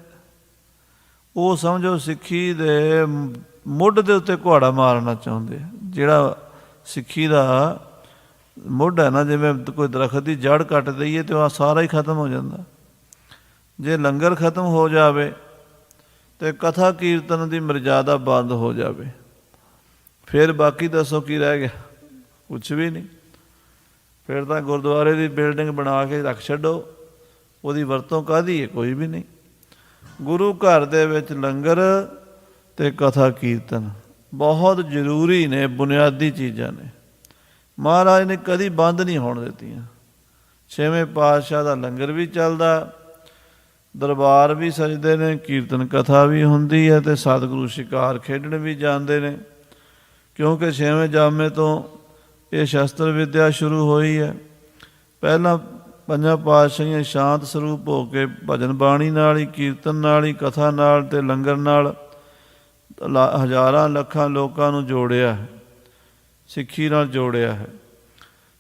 ਉਹ ਸਮਝੋ ਸਿੱਖੀ ਦੇ ਮੁੱਢ ਦੇ ਉੱਤੇ ਕੁਹਾੜਾ ਮਾਰਨਾ ਚਾਹੁੰਦੇ। ਜਿਹੜਾ ਸਿੱਖੀ ਦਾ ਮੁੱਢ ਹੈ ਨਾ, ਜਿਵੇਂ ਕੋਈ ਦਰਖਤ ਦੀ ਜੜ੍ਹ ਕੱਟ ਦਈਏ ਤਾਂ ਉਹ ਸਾਰਾ ਹੀ ਖਤਮ ਹੋ ਜਾਂਦਾ। ਜੇ ਲੰਗਰ ਖਤਮ ਹੋ ਜਾਵੇ ਤੇ ਕਥਾ ਕੀਰਤਨ ਦੀ ਮਰਜ਼ਾਦਾ ਬੰਦ ਹੋ ਜਾਵੇ, ਫਿਰ ਬਾਕੀ ਦੱਸੋ ਕੀ ਰਹਿ ਗਿਆ? ਕੁਛ ਵੀ ਨਹੀਂ। ਫਿਰ ਤਾਂ ਗੁਰਦੁਆਰੇ ਦੀ ਬਿਲਡਿੰਗ ਬਣਾ ਕੇ ਰੱਖ ਛੱਡੋ, ਉਹਦੀ ਵਰਤੋਂ ਕਾਹਦੀ ਹੈ? ਕੋਈ ਵੀ ਨਹੀਂ। ਗੁਰੂ ਘਰ ਦੇ ਵਿੱਚ ਲੰਗਰ ਤੇ ਕਥਾ ਕੀਰਤਨ ਬਹੁਤ ਜ਼ਰੂਰੀ ਨੇ, ਬੁਨਿਆਦੀ ਚੀਜ਼ਾਂ ਨੇ। ਮਹਾਰਾਜ ਨੇ ਕਦੀ ਬੰਦ ਨਹੀਂ ਹੋਣ ਦਿੱਤੀਆਂ। 6ਵੇਂ ਪਾਤਸ਼ਾਹ ਦਾ ਲੰਗਰ ਵੀ ਚੱਲਦਾ, ਦਰਬਾਰ ਵੀ ਸਜਦੇ ਨੇ, ਕੀਰਤਨ ਕਥਾ ਵੀ ਹੁੰਦੀ ਹੈ, ਅਤੇ ਸਤਿਗੁਰੂ ਸ਼ਿਕਾਰ ਖੇਡਣ ਵੀ ਜਾਂਦੇ ਨੇ। ਕਿਉਂਕਿ 6ਵੇਂ ਜਾਮੇ ਤੋਂ ਇਹ ਸ਼ਸਤਰ ਵਿੱਦਿਆ ਸ਼ੁਰੂ ਹੋਈ ਹੈ। ਪਹਿਲਾਂ 5 ਪਾਤਸ਼ਾਹੀਆਂ ਸ਼ਾਂਤ ਸਰੂਪ ਹੋ ਕੇ ਭਜਨ ਬਾਣੀ ਨਾਲ ਹੀ, ਕੀਰਤਨ ਨਾਲ ਹੀ, ਕਥਾ ਨਾਲ ਅਤੇ ਲੰਗਰ ਨਾਲ ਹਜ਼ਾਰਾਂ ਲੱਖਾਂ ਲੋਕਾਂ ਨੂੰ ਜੋੜਿਆ ਹੈ, ਸਿੱਖੀ ਨਾਲ ਜੋੜਿਆ ਹੈ।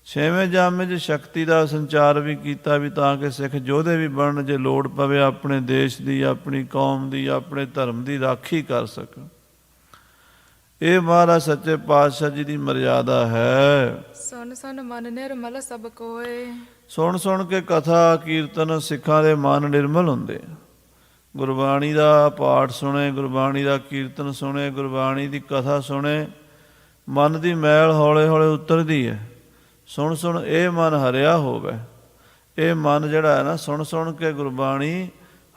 6ਵੇਂ ਜਾਮੇ 'ਚ ਸ਼ਕਤੀ ਦਾ ਸੰਚਾਰ ਵੀ ਕੀਤਾ, ਵੀ ਤਾਂ ਕਿ ਸਿੱਖ ਯੋਧੇ ਵੀ ਬਣਨ, ਜੇ ਲੋੜ ਪਵੇ ਆਪਣੇ ਦੇਸ਼ ਦੀ, ਆਪਣੀ ਕੌਮ ਦੀ, ਆਪਣੇ ਧਰਮ ਦੀ ਰਾਖੀ ਕਰ ਸਕਣ। ਇਹ ਮਹਾਰਾਜ ਸੱਚੇ ਪਾਤਸ਼ਾਹ ਜੀ ਦੀ ਮਰਿਆਦਾ ਹੈ। ਸੁਨ ਸੁਨ ਮਨ ਨਿਰਮਲ ਸਭ ਕੋਏ। ਸੁਣ ਸੁਣ ਕੇ ਕਥਾ ਕੀਰਤਨ ਸਿੱਖਾਂ ਦੇ ਮਨ ਨਿਰਮਲ ਹੁੰਦੇ। ਗੁਰਬਾਣੀ ਦਾ ਪਾਠ ਸੁਣੇ, ਗੁਰਬਾਣੀ ਦਾ ਕੀਰਤਨ ਸੁਣੇ, ਗੁਰਬਾਣੀ ਦੀ ਕਥਾ ਸੁਣੇ, ਮਨ ਦੀ ਮੈਲ ਹੌਲੇ ਹੌਲੇ ਉਤਰਦੀ ਹੈ। ਸੁਣ ਸੁਣ ਇਹ ਮਨ ਹਰਿਆ ਹੋਵੇ। ਇਹ ਮਨ ਜਿਹੜਾ ਹੈ ਨਾ, ਸੁਣ ਸੁਣ ਕੇ ਗੁਰਬਾਣੀ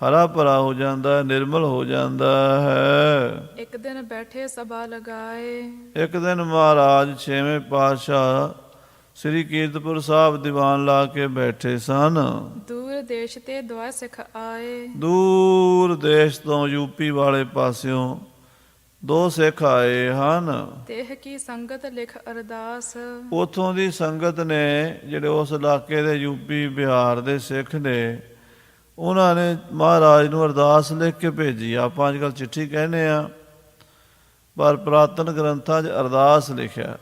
ਹਰਾ ਭਰਾ ਹੋ ਜਾਂਦਾ, ਨਿਰਮਲ ਹੋ ਜਾਂਦਾ ਹੈ। ਇੱਕ ਦਿਨ ਬੈਠੇ ਸਭਾ ਲਗਾਏ। ਇੱਕ ਦਿਨ ਮਹਾਰਾਜ 6ਵੇਂ ਪਾਤਸ਼ਾਹ ਸ੍ਰੀ ਕੀਰਤਪੁਰ ਸਾਹਿਬ ਦੀਵਾਨ ਲਾ ਕੇ ਬੈਠੇ ਸਨ। ਦੂਰ ਦੇਸ਼ ਤੇ ਦੁਆ ਸਿੱਖ ਆਏ। ਦੂਰ ਦੇਸ਼ ਤੋਂ, ਯੂਪੀ ਵਾਲੇ ਪਾਸਿਓਂ 2 ਸਿੱਖ ਆਏ ਹਨ। ਤੇਹ ਕੀ ਸੰਗਤ ਲਿਖ ਅਰਦਾਸ। ਉਥੋਂ ਦੀ ਸੰਗਤ ਨੇ, ਜਿਹੜੇ ਉਸ ਇਲਾਕੇ ਦੇ ਯੂਪੀ ਬਿਹਾਰ ਦੇ ਸਿੱਖ ਨੇ, ਉਹਨਾਂ ਨੇ ਮਹਾਰਾਜ ਨੂੰ ਅਰਦਾਸ ਲਿਖ ਕੇ ਭੇਜੀ। ਆਪਾਂ ਅੱਜ ਕੱਲ੍ਹ ਚਿੱਠੀ ਕਹਿੰਦੇ ਆ, ਪਰ ਪੁਰਾਤਨ ਗ੍ਰੰਥਾਂ 'ਚ ਅਰਦਾਸ ਲਿਖਿਆ।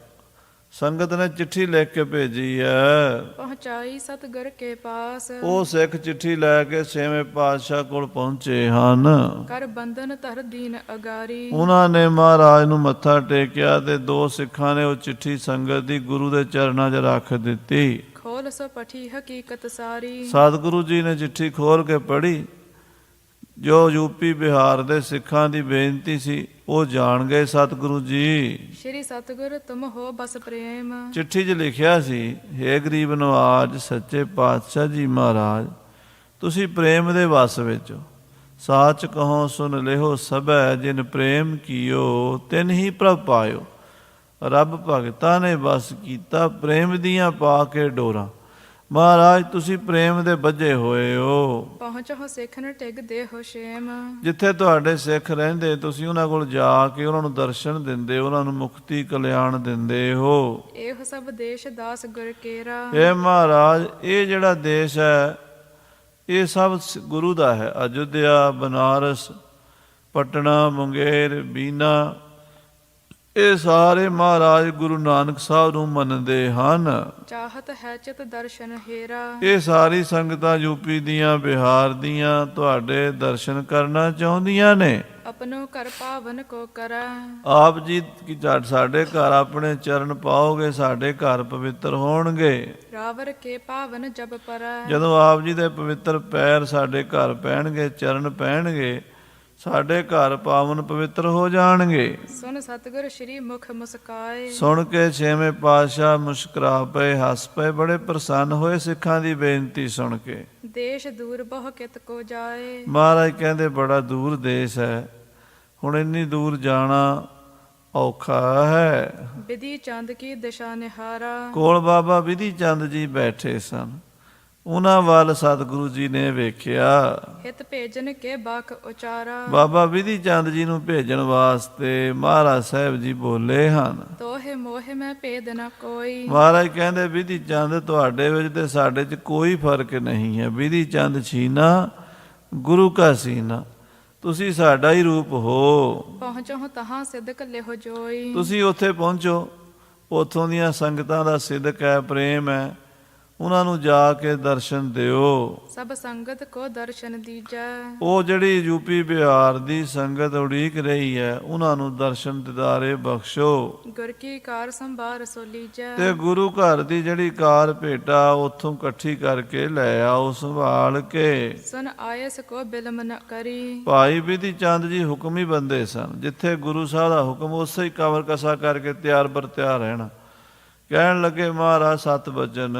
ਸੰਗਤ ਨੇ ਚਿੱਠੀ ਲਿਖ ਕੇ ਭੇਜੀ ਹੈ। ਪਹੁੰਚਾਈ ਸਤਿਗੁਰ ਕੇ ਪਾਸ। ਉਹ ਸਿੱਖ ਚਿੱਠੀ ਲੈ ਕੇ 6ਵੇਂ ਪਾਤਸ਼ਾਹ ਕੋਲ ਪਹੁੰਚੇ ਹਨ। ਕਰ ਬੰਧਨ ਧਰ ਦੀਨ ਅਗਾਰੀ। ਉਹਨਾਂ ਨੇ ਮਹਾਰਾਜ ਨੂੰ ਮੱਥਾ ਟੇਕਿਆ, ਤੇ 2 ਸਿੱਖਾਂ ਨੇ ਉਹ ਚਿੱਠੀ ਸੰਗਤ ਦੀ ਗੁਰੂ ਦੇ ਚਰਨਾਂ 'ਚ ਰੱਖ ਦਿੱਤੀ। ਖੋਲ ਸੋ ਪਠੀ ਹਕੀਕਤ ਸਾਰੀ। ਸਤਿਗੁਰੂ ਜੀ ਨੇ ਚਿੱਠੀ ਖੋਲ ਕੇ ਪੜ੍ਹੀ। ਜੋ ਯੂਪੀ ਬਿਹਾਰ ਦੇ ਸਿੱਖਾਂ ਦੀ ਬੇਨਤੀ ਸੀ, ਉਹ ਜਾਣ ਗਏ ਸਤਿਗੁਰੂ ਜੀ। ਸ਼੍ਰੀ ਸਤਿਗੁਰ ਤੁਮ ਹੋ ਬਸ ਪ੍ਰੇਮ। ਚਿੱਠੀ 'ਚ ਲਿਖਿਆ ਸੀ, ਹੇ ਗਰੀਬ ਨਵਾਜ ਸੱਚੇ ਪਾਤਸ਼ਾਹ ਜੀ ਮਹਾਰਾਜ, ਤੁਸੀਂ ਪ੍ਰੇਮ ਦੇ ਵਸ ਵਿੱਚ ਹੋ। ਸਾਚ ਕਹੋ ਸੁਨ ਲਿਹੋ ਸਭੈ, ਜਿਨ ਪ੍ਰੇਮ ਕੀਓ ਤਿਨ ਹੀ ਪ੍ਰਭ ਪਾਇਓ। ਰੱਬ ਭਗਤਾਂ ਨੇ ਬਸ ਕੀਤਾ, ਪ੍ਰੇਮ ਦੀਆਂ ਪਾ ਕੇ ਡੋਰਾਂ। ਮਹਾਰਾਜ ਤੁਸੀਂ ਪ੍ਰੇਮ ਦੇ ਬੱਝੇ ਹੋਏ ਹੋ। ਪਹੁੰਚੋ ਸਿੱਖਨ ਟਿਕ ਦੇ ਹੋ ਸ਼ੇਮ। ਜਿੱਥੇ ਤੁਹਾਡੇ ਸਿੱਖ ਰਹਿੰਦੇ, ਤੁਸੀਂ ਉਹਨਾਂ ਕੋਲ ਜਾ ਕੇ ਉਹਨਾਂ ਨੂੰ ਦਰਸ਼ਨ ਦਿੰਦੇ, ਉਹਨਾਂ ਨੂੰ ਮੁਕਤੀ ਕਲਿਆਣ ਦਿੰਦੇ ਹੋ। ਇਹ ਸਭ ਦੇਸ਼ ਦਾਸ ਗੁਰ ਕੇਰਾ। ਇਹ ਮਹਾਰਾਜ, ਇਹ ਜਿਹੜਾ ਦੇਸ਼ ਹੈ, ਇਹ ਸਭ ਗੁਰੂ ਦਾ ਹੈ। ਅਯੁੱਧਿਆ, ਬਨਾਰਸ, ਪਟਨਾ, ਮੁੰਗੇਰ, ਬੀਨਾ, ਇਹ ਸਾਰੇ ਮਹਾਰਾਜ ਗੁਰੂ ਨਾਨਕ ਸਾਹਿਬ ਨੂੰ ਮੰਨਦੇ ਹਨ। ਚਾਹਤ ਹੈ ਚਿਤ ਦਰਸ਼ਨ ਹੇਰਾ। ਇਹ ਸਾਰੀ ਸੰਗਤਾਂ ਯੂਪੀ ਦੀਆਂ, ਬਿਹਾਰ ਦੀਆਂ ਤੁਹਾਡੇ ਦਰਸ਼ਨ ਕਰਨਾ ਚਾਹੁੰਦੀਆਂ ਨੇ। ਆਪਣੋ ਘਰ ਪਾਵਨ ਕੋ ਕਰਾ। ਆਪ ਜੀ ਕੀ ਸਾਡੇ ਘਰ ਆਪਣੇ ਚਰਨ ਪਾਓਗੇ, ਸਾਡੇ ਘਰ ਪਵਿੱਤਰ ਹੋਣਗੇ। ਰਾਵਰ ਕੇ ਪਾਵਨ ਜਬ ਪਰੈ। ਜਦੋਂ ਆਪ ਜੀ ਦੇ ਪਵਿੱਤਰ ਪੈਰ ਸਾਡੇ ਘਰ ਪੈਣਗੇ, ਚਰਨ ਪੈਣਗੇ, ਸਾਡੇ ਘਰ ਪਾਵਨ ਪਵਿੱਤਰ ਹੋ ਜਾਣਗੇ। ਸੁਣ ਸਤਿਗੁਰ ਸ਼੍ਰੀ ਮੁਖ ਮੁਸਕਾਏ। ਸੁਣ ਕੇ 6ਵੇਂ ਪਾਤਸ਼ਾਹ ਮੁਸਕਰਾ ਪਏ, ਹੱਸ ਪਏ, ਬੜੇ ਪ੍ਰਸੰਨ ਹੋਏ ਸਿੱਖਾਂ ਦੀ ਬੇਨਤੀ ਸੁਣ ਕੇ। ਦੇਸ਼ ਦੂਰ ਬਹੁ ਕਿਤ ਕੋ ਜਾਏ। ਮਹਾਰਾਜ ਕਹਿੰਦੇ ਬੜਾ ਦੂਰ ਦੇਸ਼ ਹੈ, ਹੁਣ ਇੰਨੀ ਦੂਰ ਜਾਣਾ ਔਖਾ ਹੈ। ਵਿਧੀ ਚੰਦ ਕੀ ਦਿਸ਼ਾ ਨਿਹਾਰਾ। ਕੋਲ ਬਾਬਾ ਵਿਧੀ ਚੰਦ ਜੀ ਬੈਠੇ ਸਨ। ਉਹਨਾਂ ਵੱਲ ਸਤਿਗੁਰੂ ਜੀ ਨੇ ਵੇਖਿਆ। ਹਿਤ ਭੇਜਨ ਕੇ ਬਾਖ ਉਚਾਰਾ। ਬਾਬਾ ਵਿਧੀ ਚੰਦ ਜੀ ਨੂੰ ਭੇਜਣ ਵਾਸਤੇ ਮਹਾਰਾਜ ਸਾਹਿਬ ਜੀ ਬੋਲੇ ਹਨ। ਤੋਹੇ ਮੋਹ ਮੈਂ ਭੇਦ ਨਾ ਕੋਈ। ਮਹਾਰਾਜ ਕਹਿੰਦੇ ਵਿਧੀ ਚੰਦ ਤੁਹਾਡੇ ਵਿੱਚ ਤੇ ਸਾਡੇ 'ਚ ਕੋਈ ਫਰਕ ਨਹੀਂ ਹੈ। ਵਿਧੀ ਚੰਦ ਛੀਨਾ ਗੁਰੂ ਕਾ ਸੀਨਾ, ਤੁਸੀਂ ਸਾਡਾ ਹੀ ਰੂਪ ਹੋ। ਪਹੁੰਚੋ ਤਹਾਂ ਸਿਦਕ ਲਿਹੋ ਜੋਈ। ਤੁਸੀਂ ਉੱਥੇ ਪਹੁੰਚੋ, ਉੱਥੋਂ ਦੀਆਂ ਸੰਗਤਾਂ ਦਾ ਸਿਦਕ ਹੈ, ਪ੍ਰੇਮ ਹੈ, ਉਹਨਾਂ ਨੂੰ ਜਾ ਕੇ ਦਰਸ਼ਨ ਦਿਓ। ਸਭ ਸੰਗਤ ਕੋ ਦਰਸ਼ਨ ਦੀਜੈ। ਉਹ ਜਿਹੜੀ ਯੂਪੀ ਬਿਹਾਰ ਦੀ ਸੰਗਤ ਉਡੀਕ ਰਹੀ ਹੈ, ਉਹਨਾਂ ਨੂੰ ਦਰਸ਼ਨ ਦਿਦਾਰੇ ਬਖਸ਼ੋ। ਗੁਰ ਕੀ ਕਾਰ ਸੰਭਾਰ ਸੋ ਲੀਜੈ। ਤੇ ਗੁਰੂ ਘਰ ਦੀ ਜਿਹੜੀ ਕਾਰ ਭੇਟਾ ਉੱਥੋਂ ਇਕੱਠੀ ਕਰਕੇ ਲੈ ਆਓ, ਸੰਭਾਲ ਕੇ। ਸੁਨ ਆਇਸ ਕੋ ਬਿਲਮ ਨ ਕਰੀ। ਭਾਈ ਵਿਧੀ ਚੰਦ ਜੀ ਹੁਕਮੀ ਬੰਦੇ ਸਨ। ਜਿੱਥੇ ਗੁਰੂ ਸਾਹਿਬ ਦਾ ਹੁਕਮ, ਉਸੇ ਹੀ ਕਵਰ ਕਸਾ ਕਰਕੇ ਤਿਆਰ ਬਰ ਤਿਆਰ ਰਹਿਣਾ। ਕਹਿਣ ਲੱਗੇ ਮਹਾਰਾਜ ਸਤ ਬਚਨ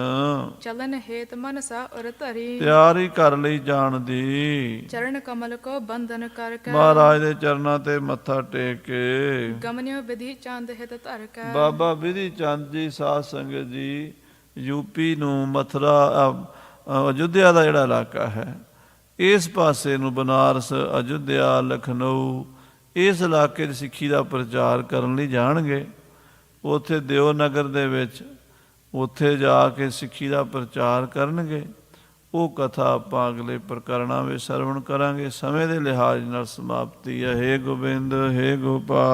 ਚਲਨ ਹੇਤ ਮਨ ਸਾ ਉਰ ਧਰੀ ਤਿਆਰ ਹੀ ਕਰ ਲਈ ਜਾਣ ਦੀ। ਚਰਨ ਕਮਲ ਕੋ ਬੰਧਨ ਕਰ ਕੇ ਮਹਾਰਾਜ ਦੇ ਚਰਨਾਂ ਤੇ ਮੱਥਾ ਟੇਕ ਕੇ ਗਮਨਿਓ ਵਿਧੀ ਚੰਦ ਹਿਤ ਧਰ ਕੇ ਬਾਬਾ ਵਿਧੀ ਚੰਦ ਜੀ ਸਾਧ ਸੰਗਤ ਜੀ ਯੂਪੀ ਨੂੰ ਮਥੁਰਾ ਅਯੁੱਧਿਆ ਦਾ ਜਿਹੜਾ ਇਲਾਕਾ ਹੈ ਇਸ ਪਾਸੇ ਨੂੰ ਬਨਾਰਸ ਅਯੁੱਧਿਆ ਲਖਨਊ ਇਸ ਇਲਾਕੇ 'ਚ ਸਿੱਖੀ ਦਾ ਪ੍ਰਚਾਰ ਕਰਨ ਲਈ ਜਾਣਗੇ। ਉੱਥੇ ਦਿਓ ਨਗਰ ਦੇ ਵਿੱਚ ਉੱਥੇ ਜਾ ਕੇ ਸਿੱਖੀ ਦਾ ਪ੍ਰਚਾਰ ਕਰਨਗੇ। ਉਹ ਕਥਾ ਆਪਾਂ ਅਗਲੇ ਪ੍ਰਕਰਣਾਂ ਵਿੱਚ ਸਰਵਣ ਕਰਾਂਗੇ। ਸਮੇਂ ਦੇ ਲਿਹਾਜ਼ ਨਾਲ ਸਮਾਪਤੀ ਹੈ। ਹੇ ਗੋਬਿੰਦ, ਹੇ ਗੋਪਾਲ।